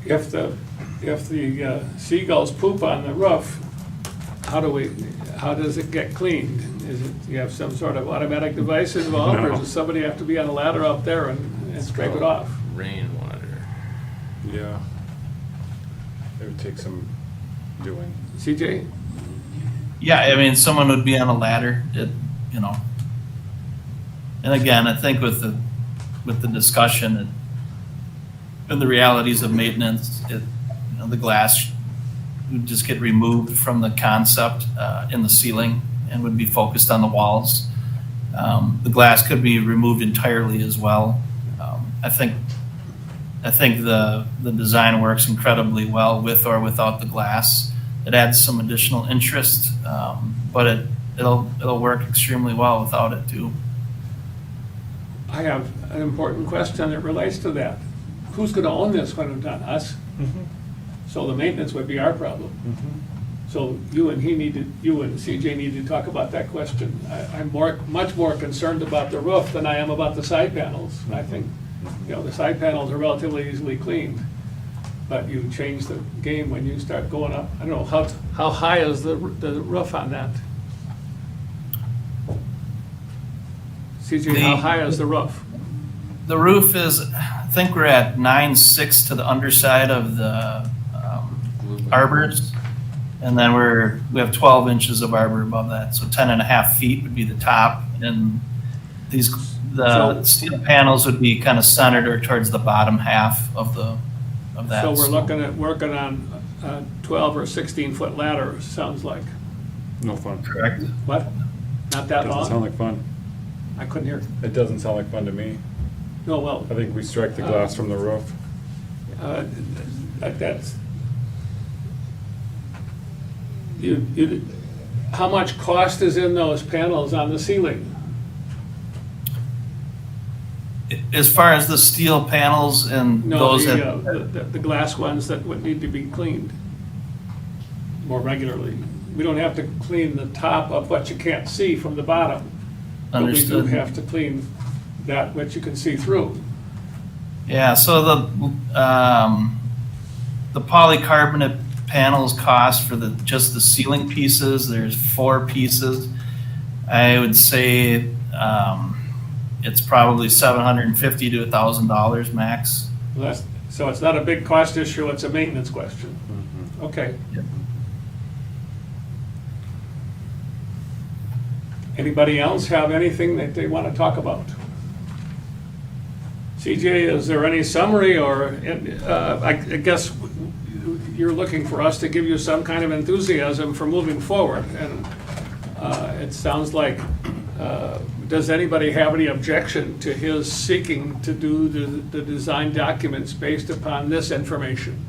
S2: if the seagulls poop on the roof, how does it get cleaned? Is it, you have some sort of automatic device involved, or
S1: No.
S2: does somebody have to be on a ladder up there and scrape it off?
S7: Rainwater.
S1: Yeah. It would take some doing.
S2: CJ?
S6: Yeah, I mean, someone would be on a ladder, And again, I think with the discussion and the realities of maintenance, the glass would just get removed from the concept in the ceiling and would be focused on the walls. The glass could be removed entirely as well. I think the design works incredibly well with or without the glass. It adds some additional interest, but it'll work extremely well without it too.
S2: I have an important question that relates to that. Who's gonna own this when it's done? Us? So the maintenance would be our problem. So you and CJ need to talk about that question. I'm much more concerned about the roof than I am about the side panels. I think, the side panels are relatively easily cleaned, but you change the game when you start going up. I don't know, how high is the roof on that? CJ, how high is the roof?
S6: The roof is, I think we're at 9.6 to the underside of the arbors. And then we have 12 inches of arbor above that, so 10.5 feet would be the top. And the steel panels would be kind of centered or towards the bottom half of that.
S2: So we're looking at working on a 12 or 16-foot ladder, sounds like.
S1: No fun.
S6: Correct.
S2: What? Not that
S1: Doesn't sound
S2: long?
S1: like fun.
S2: I couldn't hear.
S1: It doesn't sound like fun to me.
S2: No, well,
S1: I think we strike the glass from the roof.
S2: that's, how much cost is in those panels on the ceiling?
S6: As far as the steel panels and
S2: No,
S6: those
S2: the glass ones that would need to be cleaned more regularly. We don't have to clean the top of what you can't see from the bottom. But we do
S6: Understood.
S2: have to clean that which you can see through.
S6: Yeah, so the polycarbonate panels cost for just the ceiling pieces, there's 4 pieces. I would say it's probably $750 to $1,000 max.
S2: So it's not a big cost issue, it's a maintenance question. Okay.
S6: Yep.
S2: Anybody else have anything that they want to talk about? CJ, is there any summary or, I guess you're looking for us to give you some kind of enthusiasm for moving forward. And it sounds like, does anybody have any objection to his seeking to do the design documents based upon this information?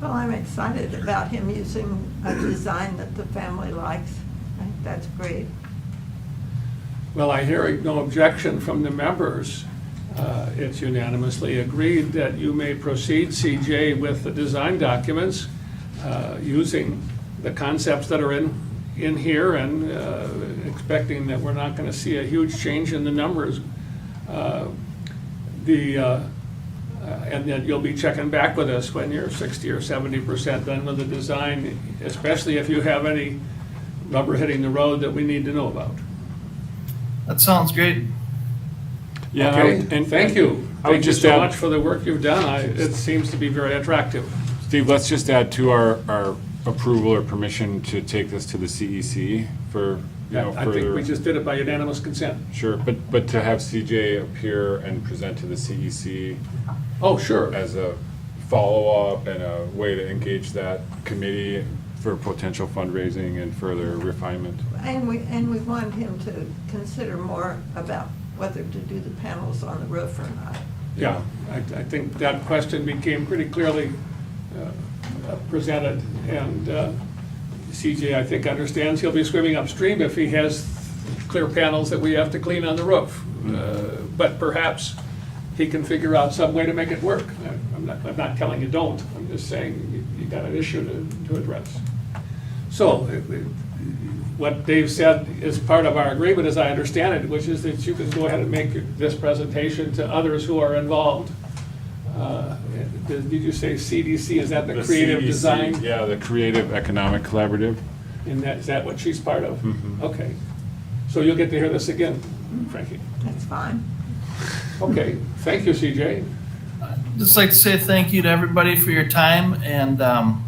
S3: Well, I'm excited about him using a design that the family likes. I think that's great.
S2: Well, I hear no objection from the members. It's unanimously agreed that you may proceed, CJ, with the design documents, using the concepts that are in here and expecting that we're not going to see a huge change in the numbers. And that you'll be checking back with us when you're 60 or 70% done with the design, especially if you have any rubber hitting the road that we need to know about.
S6: That sounds great.
S1: Yeah,
S2: Okay, and thank you.
S1: I would
S2: Thank you
S1: just
S2: so
S1: add-
S2: much for the work you've done. It seems to be very attractive.
S1: Steve, let's just add to our approval or permission to take this to the CEC for,
S2: I think we
S1: further.
S2: just did it by unanimous consent.
S1: Sure, but to have CJ appear and present to the CEC
S2: Oh, sure.
S1: as a follow-up and a way to engage that committee for potential fundraising and further refinement.
S3: And we want him to consider more about whether to do the panels on the roof or not.
S2: Yeah, I think that question became pretty clearly presented, and CJ, I think, understands he'll be swimming upstream if he has clear panels that we have to clean on the roof. But perhaps he can figure out some way to make it work. I'm not telling you don't, I'm just saying you got an issue to address. So, what Dave said is part of our agreement, as I understand it, which is that you can go ahead and make this presentation to others who are involved. Did you say CDC, is that the creative
S1: CEC,
S2: design?
S1: Yeah, the Creative Economic Collaborative.
S2: And is that what she's part of?
S1: Mhm.
S2: Okay. So you'll get to hear this again, Frankie.
S3: That's fine.
S2: Okay, thank you, CJ.
S6: Just like to say thank you to everybody for your time, and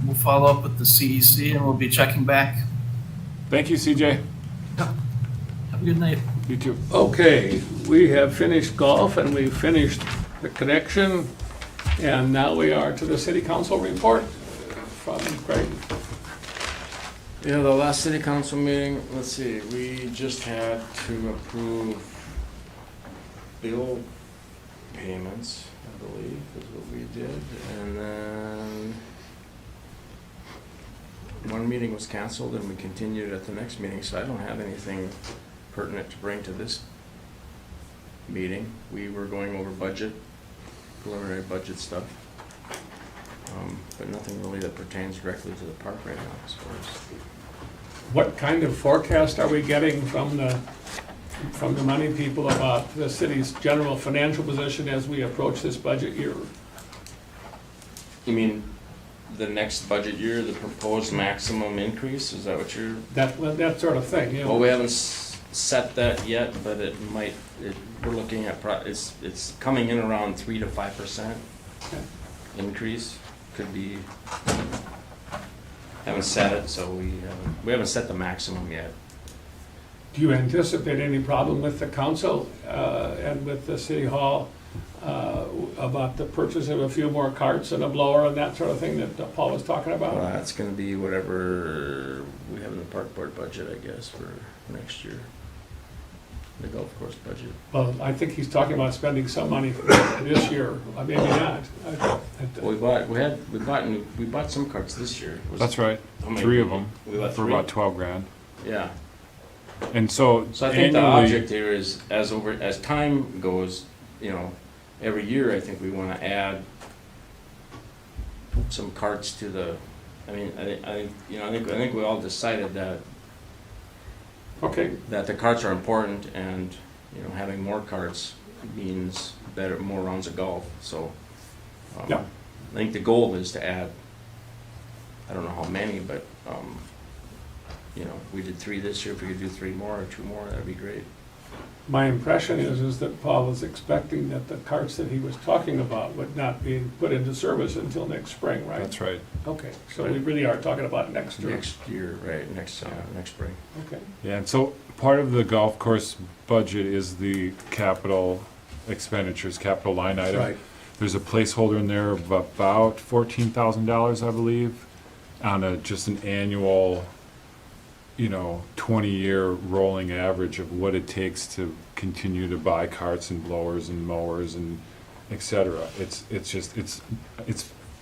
S6: we'll follow up with the CEC, and we'll be checking back.
S1: Thank you, CJ.
S6: Have a good night.
S1: You too.
S2: Okay, we have finished golf and we've finished the connection, and now we are to the city council report from Craig.
S7: Yeah, the last city council meeting, let's see, we just had to approve bill payments, I believe, is what we did. And then one meeting was canceled and we continued at the next meeting, so I don't have anything pertinent to bring to this meeting. We were going over budget, preliminary budget stuff. But nothing really that pertains directly to the park right now, as far as.
S2: What kind of forecast are we getting from the money people about the city's general financial position as we approach this budget year?
S7: You mean the next budget year, the proposed maximum increase, is that what you're?
S2: That sort of thing, you know?
S7: Well, we haven't set that yet, but we're looking at, it's coming in around 3 to 5% increase, could be, haven't set it, so we haven't set the maximum yet.
S2: Do you anticipate any problem with the council and with the city hall about the purchase of a few more carts and a blower and that sort of thing that Paul was talking about?
S7: Well, that's gonna be whatever we have in the park board budget, I guess, for next year. The golf course budget.
S2: Well, I think he's talking about spending some money this year, maybe not.
S7: Well, we bought some carts this year.
S1: That's right.
S7: How many?
S1: 3 of them
S7: We bought
S1: for
S7: 3?
S1: about 12 grand.
S7: Yeah.
S1: And so
S7: So I think the
S1: annually,
S7: object here is, as time goes, every year, I think we wanna add some carts to the, I think we all decided that
S2: Okay,
S7: the carts are important, and, having more carts means more rounds of golf, so.
S2: Yeah.
S7: I think the goal is to add, I don't know how many, but, we did 3 this year, if we could do 3 more or 2 more, that'd be great.
S2: my impression is that Paul was expecting that the carts that he was talking about would not be put into service until next spring, right?
S1: that's right.
S2: Okay, so we really are talking about next year.
S7: Next year, right, next spring.
S2: Okay,
S1: Yeah, and so part of the golf course budget is the capital expenditures, capital line item.
S2: right.
S1: There's a placeholder in there of about $14,000, I believe, on just an annual, 20-year rolling average of what it takes to continue to buy carts and blowers and mowers and et cetera. It's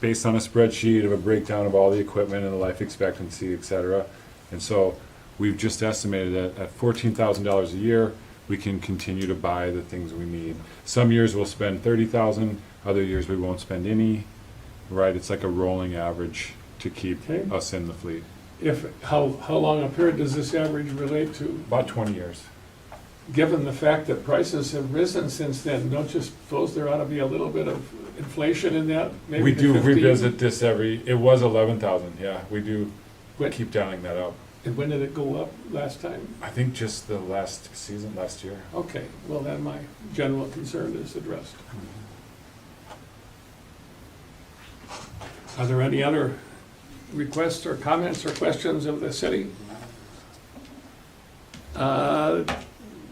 S1: based on a spreadsheet of a breakdown of all the equipment and the life expectancy, et cetera. And so we've just estimated that at $14,000 a year, we can continue to buy the things we need. Some years we'll spend 30,000, other years we won't spend any, right? It's like a rolling average to keep
S2: Okay.
S1: us in the fleet.
S2: How long a period does this average relate to?
S1: About 20 years.
S2: Given the fact that prices have risen since then, don't you suppose there ought to be a little bit of inflation in that? Maybe
S1: We
S2: to
S1: do
S2: 15?
S1: revisit this it was 11,000, yeah, we do
S2: When-
S1: keep dialing that up.
S2: And when did it go up last time?
S1: I think just the last season, last year.
S2: Okay, well, then my general concern is addressed. Are there any other requests or comments or questions of the city?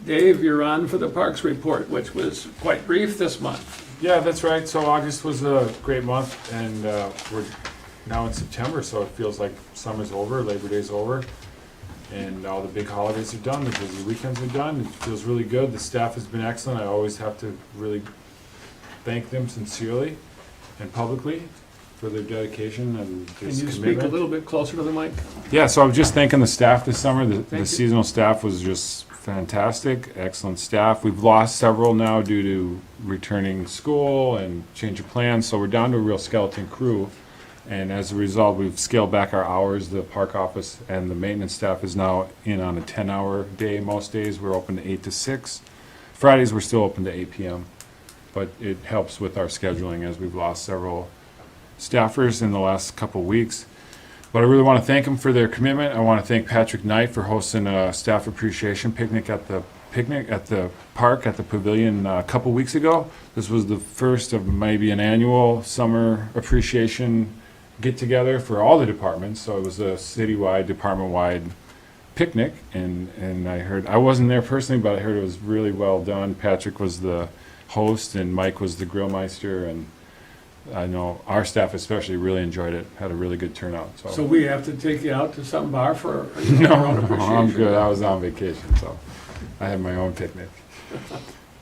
S2: Dave, you're on for the Parks Report, which was quite brief this month.
S1: Yeah, that's right. So August was a great month, and we're now in September, so it feels like summer's over, Labor Day's over, and all the big holidays are done, the busy weekends are done. It feels really good. The staff has been excellent. I always have to really thank them sincerely and publicly for their dedication and
S2: Can
S1: this
S2: you speak a
S1: commitment.
S2: little bit closer to the mic?
S1: Yeah, so I'm just thanking the staff this summer.
S2: Thank
S1: The
S2: you.
S1: seasonal staff was just fantastic, excellent staff. We've lost several now due to returning school and change of plans, so we're down to a real skeleton crew. And as a result, we've scaled back our hours. The park office and the maintenance staff is now in on a 10-hour day most days. We're open to 8 to 6. Fridays, we're still open to 8 p.m. But it helps with our scheduling as we've lost several staffers in the last couple weeks. But I really want to thank them for their commitment. I want to thank Patrick Knight for hosting a staff appreciation picnic at the park at the pavilion a couple weeks ago. This was the first of maybe an annual summer appreciation get together for all the departments. So it was a citywide, department-wide picnic, and I wasn't there personally, but I heard it was really well done. Patrick was the host and Mike was the grill meister, and I know our staff especially really enjoyed it, had a really good turnout,
S2: So we have to take you out to some bar for our own
S1: no,
S2: appreciation?
S1: I'm good. I was on vacation, so I had my own picnic.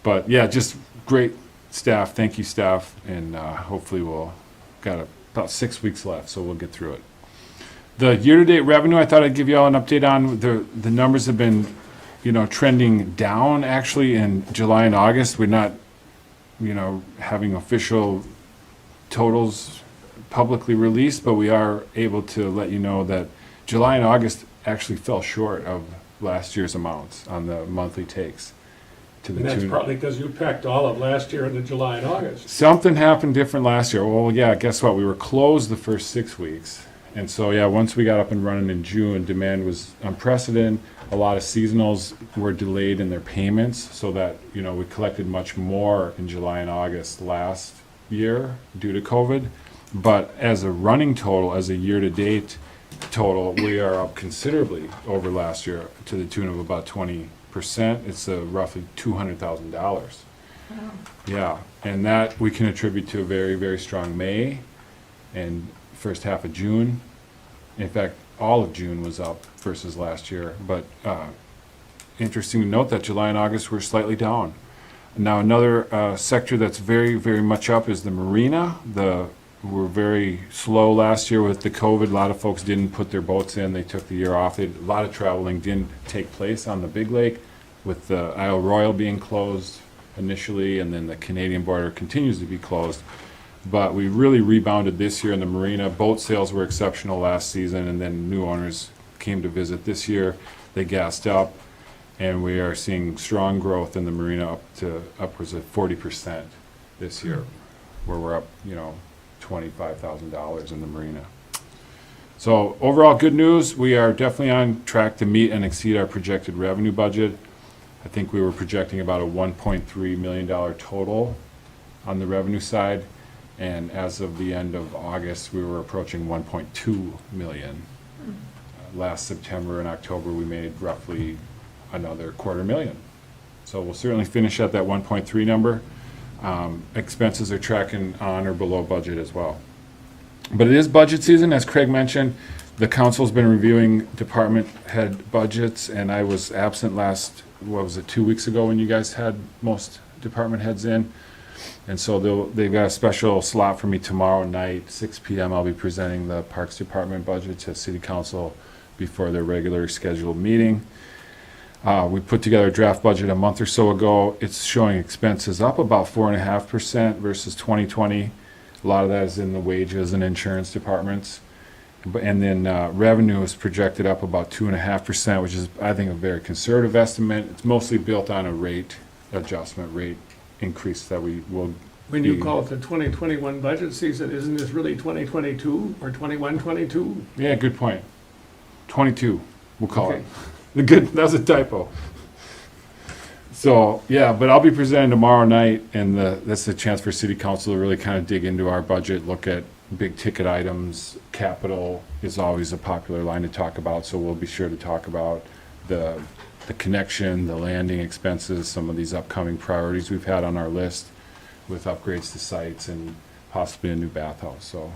S1: But yeah, just great staff. Thank you, staff, and hopefully we'll got about 6 weeks left, so we'll get through it. The year-to-date revenue, I thought I'd give you all an update on. The numbers have been, trending down actually in July and August. We're not, having official totals publicly released, but we are able to let you know that July and August actually fell short of last year's amounts on the monthly takes. To the
S2: And that's
S1: tune.
S2: probably because you packed all of last year into July and August.
S1: Something happened different last year. Well, yeah, guess what? We were closed the first 6 weeks. And so, yeah, once we got up and running in June, demand was unprecedented. A lot of seasonals were delayed in their payments, so that, we collected much more in July and August last year due to COVID. But as a running total, as a year-to-date total, we are up considerably over last year to the tune of about 20%. It's roughly $200,000.
S3: Wow.
S1: Yeah, and that we can attribute to a very, very strong May and first half of June. In fact, all of June was up versus last year. But interesting to note that July and August were slightly down. Now, another sector that's very, very much up is the marina. We were very slow last year with the COVID. A lot of folks didn't put their boats in. They took the year off. A lot of traveling didn't take place on the big lake, with the Isle Royale being closed initially, and then the Canadian border continues to be closed. But we really rebounded this year in the marina. Boat sales were exceptional last season, and then new owners came to visit this year. They gassed up, and we are seeing strong growth in the marina up to upwards of 40% this year, where we're up, $25,000 in the marina. So overall, good news. We are definitely on track to meet and exceed our projected revenue budget. I think we were projecting about a $1.3 million total on the revenue side. And as of the end of August, we were approaching 1.2 million. Last September and October, we made roughly another $250,000. So we'll certainly finish at that 1.3 number. Expenses are tracking on or below budget as well. But it is budget season, as Craig mentioned. The council's been reviewing department head budgets, and I was absent 2 weeks ago when you guys had most department heads in. And so they've got a special slot for me tomorrow night, 6 p.m. I'll be presenting the Parks Department budget to City Council before their regular scheduled meeting. We put together a draft budget a month or so ago. It's showing expenses up about 4.5% versus 2020. A lot of that is in the wages and insurance departments. And then revenue is projected up about 2.5%, which is, I think, a very conservative estimate. It's mostly built on a rate adjustment, rate increase that we will.
S2: When you call it the 2021 budget season, isn't this really 2022 or 21-22?
S1: Yeah, good point. 22, we'll call
S2: Okay.
S1: it. The good, that was a typo. So, yeah, but I'll be presenting tomorrow night, and that's a chance for city council to really kind of dig into our budget, look at big ticket items. Capital is always a popular line to talk about, so we'll be sure to talk about the connection, the landing expenses, some of these upcoming priorities we've had on our list with upgrades to sites and possibly a new bathhouse, so.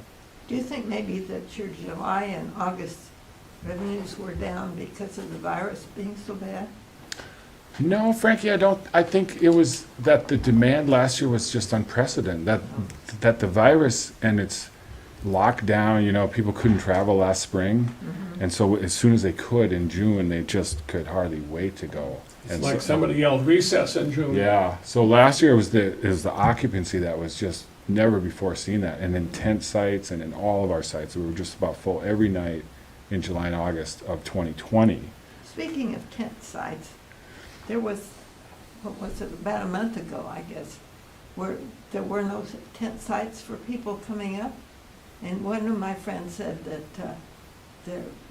S3: Do you think maybe that your July and August revenues were down because of the virus being so bad?
S1: No, Frankie, I think it was that the demand last year was just unprecedented, that the virus and its lockdown, people couldn't travel last spring. And so as soon as they could in June, they just could hardly wait to go.
S2: It's
S1: And
S2: like
S1: so-
S2: somebody yelled recess in June.
S1: Yeah, so last year was the occupancy that was just never before seen that. And in tent sites and in all of our sites, we were just about full every night in July and August of 2020.
S3: Speaking of tent sites, there was, what was it, about a month ago, I guess, where there were no tent sites for people coming up. And one of my friends said that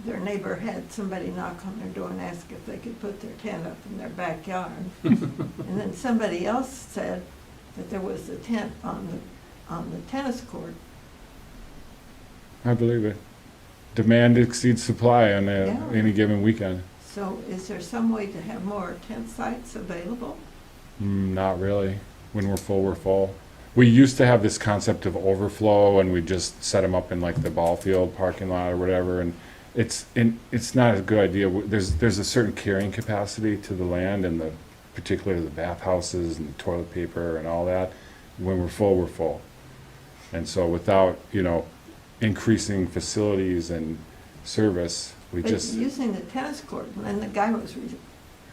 S3: their neighbor had somebody knock on their door and ask if they could put their tent up in their backyard. And then somebody else said that there was a tent on the tennis court.
S1: I believe it. Demand exceeds supply on
S3: Yeah.
S1: any given weekend.
S3: So is there some way to have more tent sites available?
S1: Not really. When we're full, we're full. We used to have this concept of overflow, and we just set them up in like the ball field parking lot or whatever. And it's not a good idea. There's a certain carrying capacity to the land, and particularly the bathhouses and the toilet paper and all that. When we're full, we're full. And so without increasing facilities and service, we
S3: But
S1: just.
S3: using the tennis court, and the guy was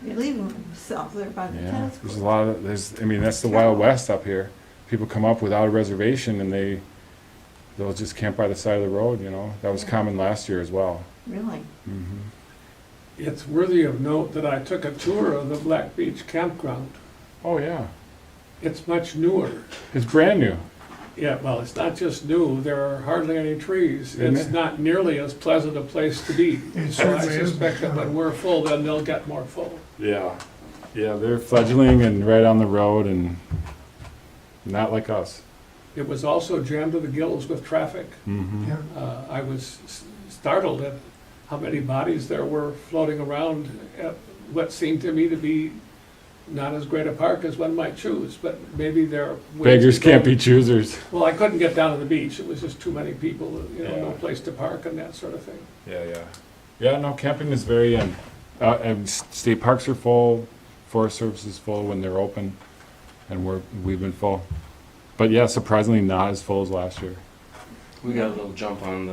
S3: relieving himself there by the
S1: Yeah,
S3: tennis
S1: there's a
S3: court.
S1: lot of, that's the Wild West up here. People come up without a reservation and they'll just camp by the side of the road, That was
S3: Yeah.
S1: common last year as well.
S3: Really?
S2: It's worthy of note that I took a tour of the Black Beach campground.
S1: Oh, yeah.
S2: It's much newer.
S1: It's brand new.
S2: Yeah, well, it's not just new, there are hardly any trees.
S1: Isn't
S2: It's
S1: it?
S2: not nearly as pleasant a place to be.
S4: It
S2: So I
S4: certainly isn't.
S2: suspect that when we're full, then they'll get more full.
S1: Yeah. Yeah, they're fledgling and right on the road and not like us.
S2: It was also jammed to the gills with traffic.
S1: Mm-hmm.
S4: Yeah,
S2: I was startled at how many bodies there were floating around at what seemed to me to be not as great a park as one might choose, but maybe there are ways
S1: Beggars
S2: to go.
S1: can't be choosers.
S2: Well, I couldn't get down to the beach. It was just too many people, no
S1: Yeah.
S2: place to park and that sort of thing.
S1: Yeah, yeah. Yeah, no, camping is very, and state parks are full, Forest Service is full when they're open, and we've been full. But yeah, surprisingly not as full as last year.
S7: We got a little jump on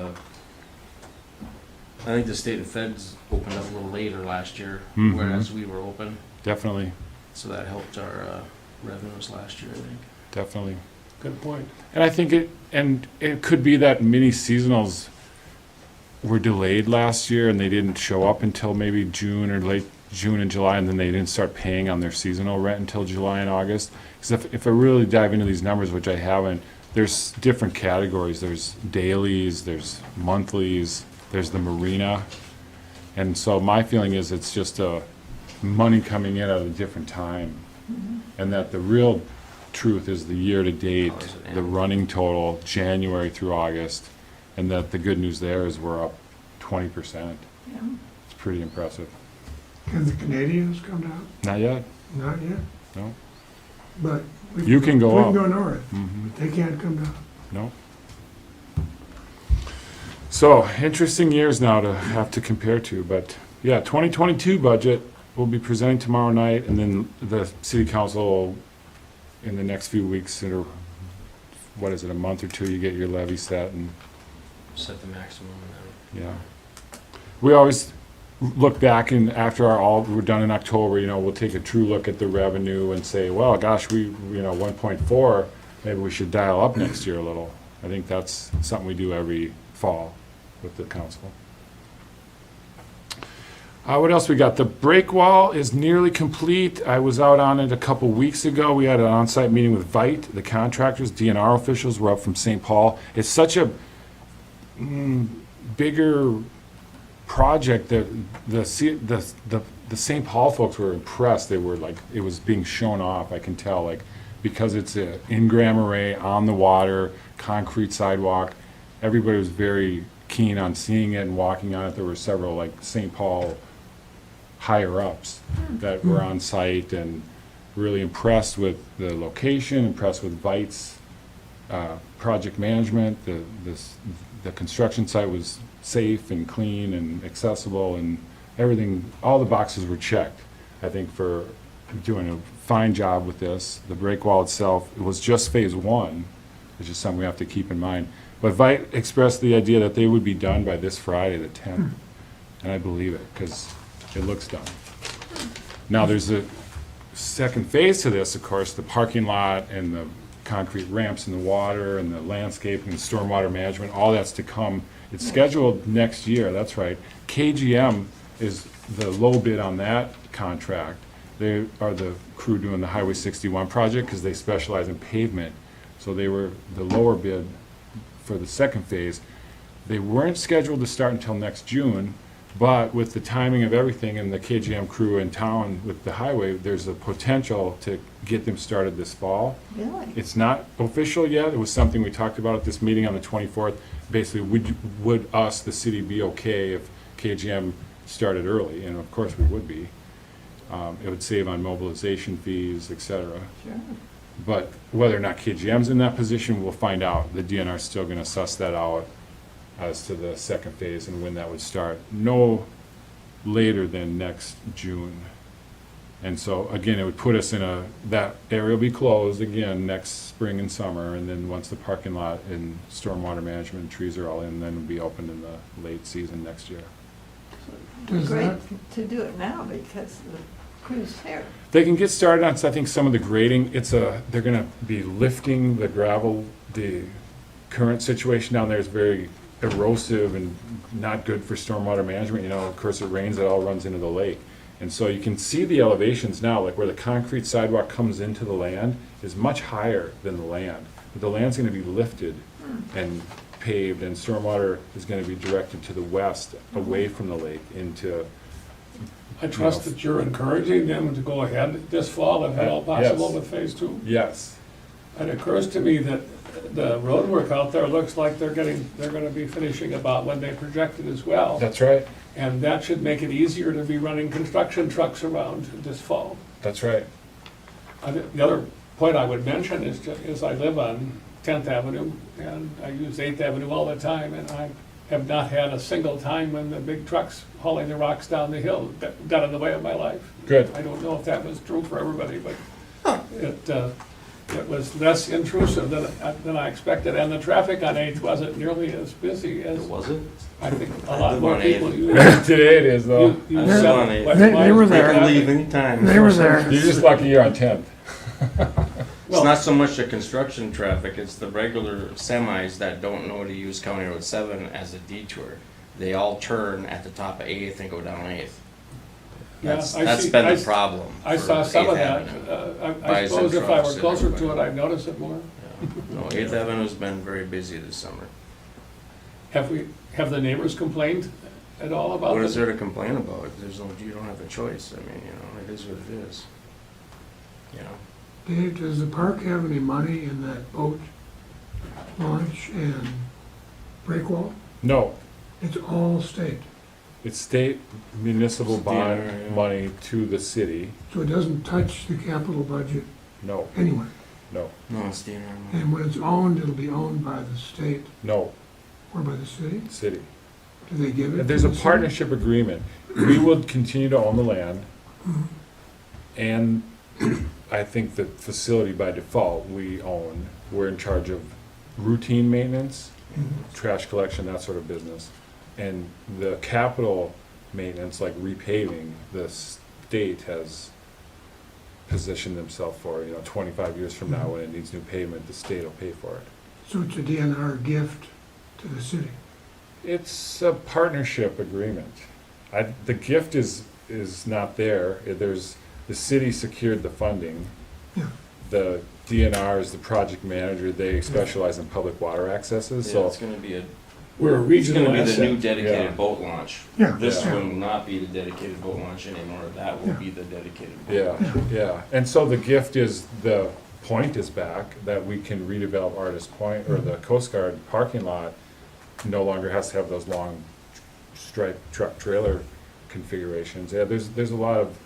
S7: I think the state and feds opened up a little later last year,
S1: Mhm.
S7: whereas we were open.
S1: Definitely,
S7: So that helped our revenues last year, I think.
S1: definitely.
S2: Good point.
S1: And I think it could be that mini seasonals were delayed last year and they didn't show up until maybe June or late June and July, and then they didn't start paying on their seasonal rent until July and August. Because if I really dive into these numbers, which I haven't, there's different categories. There's dailies, there's monthlies, there's the marina. And so my feeling is it's just money coming in at a different time. And that the real truth is the year-to-date,
S7: How does it
S1: the
S7: end?
S1: running total, January through August, and that the good news there is we're up 20%.
S3: Yeah.
S1: It's pretty impressive.
S4: can the Canadians come down?
S1: Not yet,
S4: Not yet,
S1: no.
S4: but. we
S1: You can go
S4: We
S1: up.
S4: can go north,
S1: Mm-hmm.
S4: but they can't come down.
S1: No. So, interesting years now to have to compare to, but yeah, 2022 budget we'll be presenting tomorrow night, and then the city council in the next few weeks, or what is it, a month or two, you get your levy set, and
S7: Set the maximum and then.
S1: yeah. We always, look back and after we're done in October, you know, we'll take a true look at the revenue and say, well, gosh, you know, 1.4, maybe we should dial up next year a little. I think that's something we do every fall with the council. What else we got? The break wall is nearly complete. I was out on it a couple weeks ago. We had an on-site meeting with Vite, the contractors, DNR officials were up from St. Paul. It's such a bigger project that the St. Paul folks were impressed. They were like, it was being shown off, I can tell, like, because it's in Marais, on the water, concrete sidewalk. Everybody was very keen on seeing it and walking on it. There were several, like, St. Paul higher-ups that were on site and really impressed with the location, impressed with Vite's project management. The construction site was safe and clean and accessible, and everything, all the boxes were checked, I think, for doing a fine job with this. The break wall itself, it was just phase one, which is something we have to keep in mind. But Vite expressed the idea that they would be done by this Friday, the 10th, and I believe it, because it looks done. Now, there's a second phase to this, of course, the parking lot and the concrete ramps in the water and the landscaping and stormwater management, all that's to come. It's scheduled next year, that's right. KGM is the low bid on that contract. They are the crew doing the Highway 61 project because they specialize in pavement. So they were the lower bid for the second phase. They weren't scheduled to start until next June, but with the timing of everything and the KGM crew in town with the highway, there's a potential to get them started this fall.
S3: Really?
S1: It's not official yet. It was something we talked about at this meeting on the 24th. Basically, would us, the city, be okay if KGM started early? And of course, we would be. It would save on mobilization fees, et cetera.
S3: Sure.
S1: But whether or not KGM's in that position, we'll find out. The DNR's still gonna suss that out as to the second phase and when that would start. No later than next June. And so, again, it would put us in that area will be closed again next spring and summer, and then once the parking lot and stormwater management and trees are all in, then it'll be open in the late season next year.
S4: Does
S3: Great
S4: that,
S3: to do it now because the crew's here.
S1: They can get started on, I think, some of the grading. They're gonna be lifting the gravel. The current situation down there is very erosive and not good for stormwater management. You know, of course, it rains, it all runs into the lake. And so you can see the elevations now, like where the concrete sidewalk comes into the land is much higher than the land. But the land's gonna be lifted and paved, and stormwater is gonna be directed to the west, away from the lake, into,
S2: I trust that you're encouraging them to go ahead this fall if at all possible
S1: Yes.
S2: with phase two.
S1: yes.
S2: It occurs to me that the road work out there looks like they're gonna be finishing about when they projected as well.
S1: That's right,
S2: And that should make it easier to be running construction trucks around this fall.
S1: that's right.
S2: The other point I would mention is I live on 10th Avenue, and I use 8th Avenue all the time, and I have not had a single time when the big trucks hauling the rocks down the hill got in the way of my life.
S1: Good.
S2: I don't know if that was true for everybody, but it was less intrusive than I expected, and the traffic on 8th wasn't nearly as busy as
S7: Was it?
S2: I think a
S7: I
S2: lot
S7: live
S2: more
S7: on
S2: people
S7: 8th.
S2: use.
S1: Today it is, though.
S2: You
S7: I live
S2: sell
S7: on 8th.
S2: West
S4: They were
S2: Miles
S4: there.
S7: I can
S2: traffic.
S7: leave anytime.
S4: they were there.
S1: You're just lucky you're on 10th.
S7: It's not so much the construction traffic, it's the regular semis that don't know to use County Road 7 as a detour. They all turn at the top of 8th and go down 8th.
S2: Yeah,
S7: That's
S2: I see-
S7: been
S2: I
S7: the
S2: s-
S7: problem.
S2: I
S7: for
S2: saw some of
S7: 8th
S2: that.
S7: Avenue.
S2: I
S7: Buys
S2: suppose
S7: and
S2: if I were
S7: trucks and
S2: closer to
S7: everybody.
S2: it, I'd notice it more.
S7: No, 8th Avenue's been very busy this summer.
S2: Have the neighbors complained at all about
S7: What is
S2: this?
S7: there to complain about? You don't have a choice. I mean, it is what it is. You know,
S4: Dave, does the park have any money in that boat launch and break wall?
S1: No,
S4: It's all state,
S1: it's state municipal
S7: It's
S1: bond
S7: DNR, yeah.
S1: money to the city.
S4: so it doesn't touch the capital budget
S1: No,
S4: anyway.
S1: no,
S7: no, it's DNR.
S4: And when it's owned, it'll be owned by the state
S1: no,
S4: or by the city?
S1: city.
S4: Do they give it? to
S1: There's a
S4: the city?
S1: partnership agreement. We would continue to own the land, and I think the facility by default we own. We're in charge of routine maintenance, trash collection, that sort of business. And the capital maintenance, like repaving, the state has positioned themselves for, 25 years from now, when it needs new pavement, the state will pay for it.
S4: So it's a DNR gift to the city.
S1: It's a partnership agreement. The gift is not there. The city secured the funding.
S4: Yeah.
S1: The DNR is the project manager. They specialize in public water accesses,
S7: Yeah,
S1: so.
S7: it's gonna be
S2: We're a
S7: it's
S2: regional
S7: gonna be the new
S2: asset.
S1: Yeah.
S7: dedicated boat launch.
S4: Yeah.
S7: This
S1: Yeah.
S7: will not be the dedicated boat launch anymore, that will
S4: Yeah.
S7: be the dedicated boat.
S1: Yeah, yeah. And so the gift is, the point is back, that we can redevelop Artist Point, or the Coast Guard parking lot no longer has to have those long striped truck trailer configurations. Yeah, there's a lot of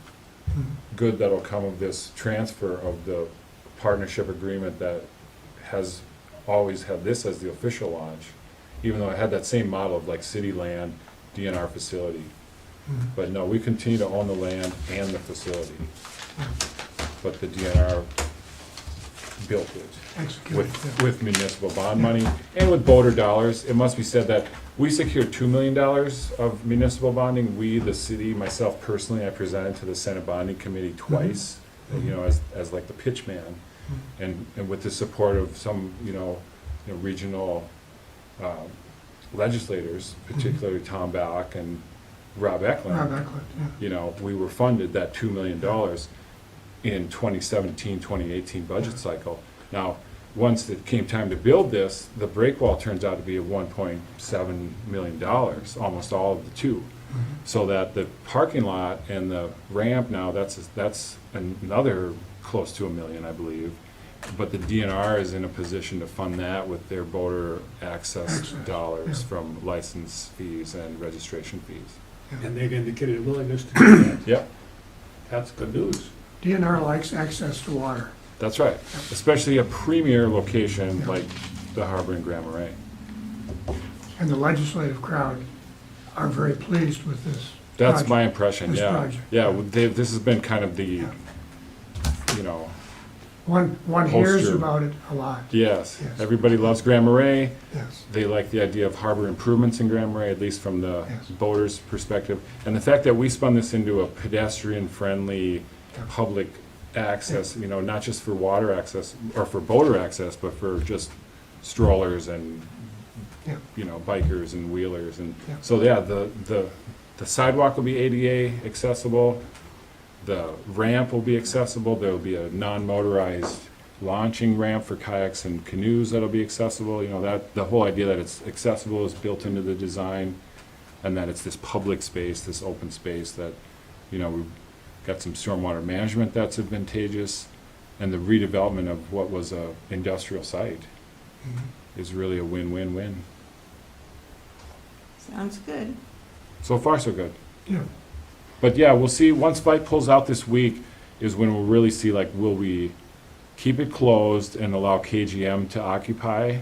S1: good that'll come of this transfer of the partnership agreement that has always had this as the official launch, even though it had that same model of like city land, DNR facility. But no, we continue to own the land and the facility. But the DNR built it
S4: Executed. yeah.
S1: with municipal bond money and with voter dollars. It must be said that we secured $2 million of municipal bonding. We, the city, myself personally, I presented to the Senate Bonding Committee twice, as like the pitch man. And with the support of some, regional legislators, particularly Tom Back and Rob Eklund.
S4: Rob Eklund, yeah.
S1: We were funded that $2 million in 2017, 2018 budget cycle. Now, once it came time to build this, the break wall turns out to be at $1.7 million, almost all of the two. So that the parking lot and the ramp now, that's another close to $1 million, I believe. But the DNR is in a position to fund that with their voter access dollars
S4: yeah.
S1: from license fees and registration fees.
S2: And they've indicated a willingness to do that.
S1: Yep,
S2: That's good news.
S4: DNR likes access to water.
S1: that's right. Especially a premier location like the harbor in Grand Marais.
S4: And the legislative crowd are very pleased with this.
S1: That's
S4: project.
S1: my impression,
S4: This
S1: yeah.
S4: project.
S1: Yeah, this has been kind of the, you know,
S4: One hears
S1: Poster.
S4: about it a lot,
S1: yes,
S4: Yes.
S1: everybody loves Grand Marais.
S4: yes.
S1: They like the idea of harbor improvements in Grand Marais, at least from the
S4: Yes.
S1: voters' perspective. And the fact that we spun this into a pedestrian-friendly,
S4: Yeah.
S1: public access, not just for water access, or for boater access, but for just strollers and,
S4: Yeah.
S1: bikers and wheelers. And
S4: Yeah.
S1: so, yeah, the sidewalk will be ADA accessible. The ramp will be accessible. There will be a non-motorized launching ramp for kayaks and canoes that'll be accessible. That the whole idea that it's accessible is built into the design, and that it's this public space, this open space that, we've got some stormwater management that's advantageous, and the redevelopment of what was a industrial site is really a win-win-win.
S3: Sounds good.
S1: So far, so good.
S4: Yeah,
S1: But yeah, we'll see, once Fight pulls out this week is when we'll really see, like, will we keep it closed and allow KGM to occupy?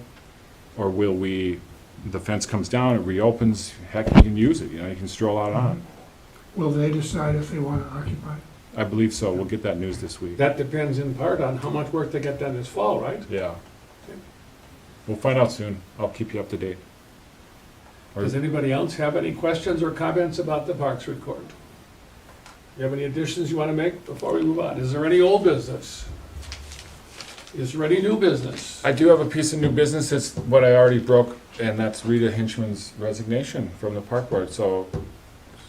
S1: Or will we, the fence comes down, it reopens, heck, you can use it, you can stroll out on.
S4: will they decide if they want to occupy?
S1: I believe so, we'll get that news this week.
S2: That depends in part on how much work they get done this fall, right?
S1: Yeah. We'll find out soon, I'll keep you up to date. Or-
S2: Does anybody else have any questions or comments about the Parks report? You have any additions you want to make before we move on? Is there any old business? Is there any new business?
S1: I do have a piece of new business, it's what I already broke, and that's Rita Hinchman's resignation from the park board, so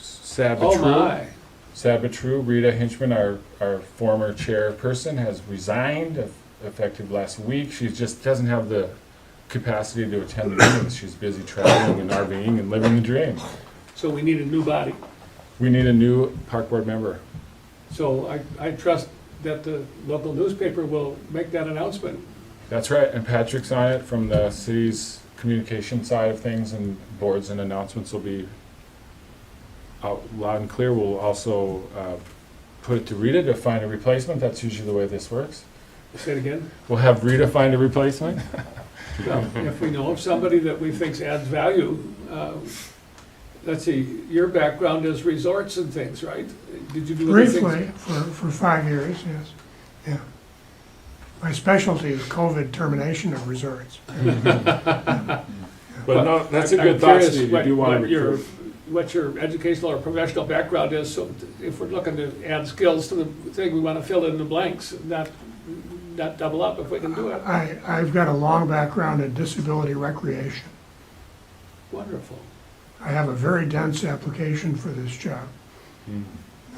S1: sad but
S2: Oh
S1: true.
S2: my,
S1: Sad but true, Rita Hinchman, our former chairperson, has resigned effective last week. She just doesn't have the capacity to attend the meetings. She's busy traveling and RVing and living the dream.
S2: so we need a new body.
S1: We need a new park board member.
S2: So I trust that the local newspaper will make that announcement.
S1: That's right, and Patrick's on it from the city's communication side of things, and boards and announcements will be out loud and clear. We'll also put it to Rita to find a replacement. That's usually the way this works.
S2: Say it again.
S1: We'll have Rita find a replacement.
S2: If we know of somebody that we think adds value, let's see, your background is resorts and things, right? Did you do anything?
S4: Briefly, for 5 years, yes, yeah. My specialty is COVID termination of resorts.
S1: But no, that's a
S2: I'm
S1: good thought,
S2: curious
S1: Steve. You
S2: what-
S1: do want
S2: what
S1: to recruit.
S2: what your educational or professional background is, so if we're looking to add skills to the thing, we want to fill in the blanks, not double up if we can do it.
S4: I've got a long background in disability recreation.
S2: Wonderful.
S4: I have a very dense application for this job.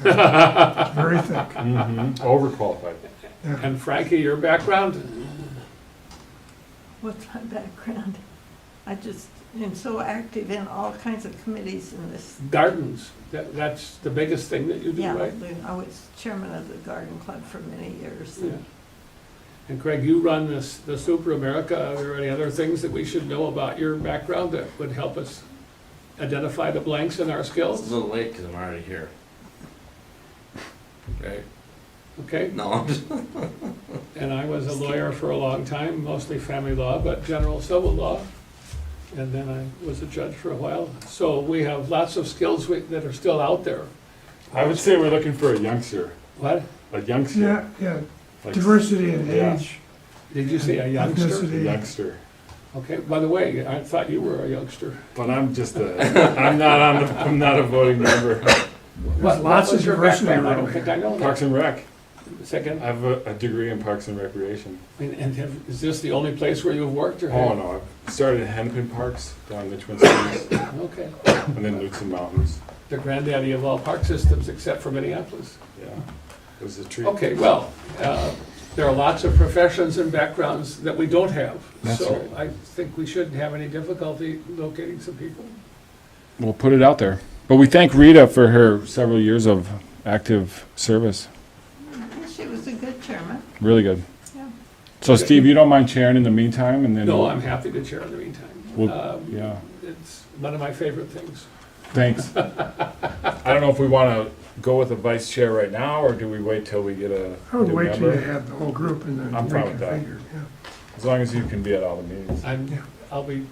S4: It's very thick.
S1: Overqualified.
S4: Yeah.
S2: And Frankie, your background?
S3: What's my background? I just am so active in all kinds of committees in this.
S2: Gardens, that's the biggest thing that you do,
S3: Yeah,
S2: right?
S3: I was chairman of the garden club for many years.
S2: Yeah. And Craig, you run the Super America. Are there any other things that we should know about your background that would help us identify the blanks in our
S7: It's a
S2: skills?
S7: little late because I'm already here. Right?
S2: Okay,
S7: No, I'm just.
S2: and I was a lawyer for a long time, mostly family law, but general civil law. And then I was a judge for a while. So we have lots of skills that are still out there.
S1: I would say we're looking for a youngster,
S2: What?
S1: a youngster.
S4: Yeah,
S1: Like
S4: diversity in
S1: Yeah.
S4: age,
S2: Did you say a youngster?
S1: A
S4: ethnicity.
S1: youngster.
S2: Okay, by the way, I thought you were a youngster.
S1: But I'm just I'm not a voting member.
S2: What
S4: lots
S2: was
S4: of
S2: your
S4: diversity
S2: background? I
S4: around
S2: don't think
S4: here.
S2: I know
S1: Parks
S2: that.
S1: and Rec.
S2: Second,
S1: I have a degree in Parks and Recreation.
S2: is this the only place where you've worked or?
S1: Oh, no, I started at Hennepin Parks down in the Twin Cities,
S2: Okay,
S1: and then Lutsen Mountains.
S2: the granddaddy of all park systems except for Minneapolis.
S1: Yeah, it was a treat.
S2: Okay, well, there are lots of professions and backgrounds that we don't have.
S1: That's
S2: So
S1: right.
S2: I think we shouldn't have any difficulty locating some people.
S1: We'll put it out there. But we thank Rita for her several years of active service.
S3: She was a good chairman.
S1: Really good.
S3: Yeah.
S1: So Steve, you don't mind chairing in the meantime, and then?
S2: No, I'm happy to chair in the meantime.
S1: Well, yeah.
S2: It's one of my favorite things.
S1: Thanks. I don't know if we want to go with a vice chair right now, or do we wait till we get a
S4: I would
S1: new
S4: wait till you
S1: member?
S4: have the whole group and then
S1: I'm fine with that.
S4: reconfigure, yeah.
S1: As long as you can be at all the meetings.
S4: Yeah.
S2: I'll be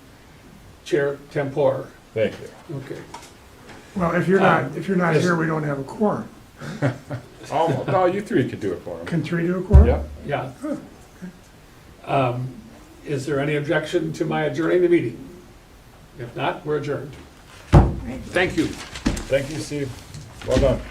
S2: chair tempore.
S1: Thank you.
S2: Okay.
S4: Well, if you're not
S2: Yes.
S4: here, we don't have a quorum.
S1: Oh, no, you three could do it for him.
S4: Can three do a quorum?
S1: Yep.
S2: Yeah. Is there any objection to my adjourning the meeting? If not, we're adjourned.
S3: Great.
S2: Thank you.
S1: Thank you, Steve. Well done.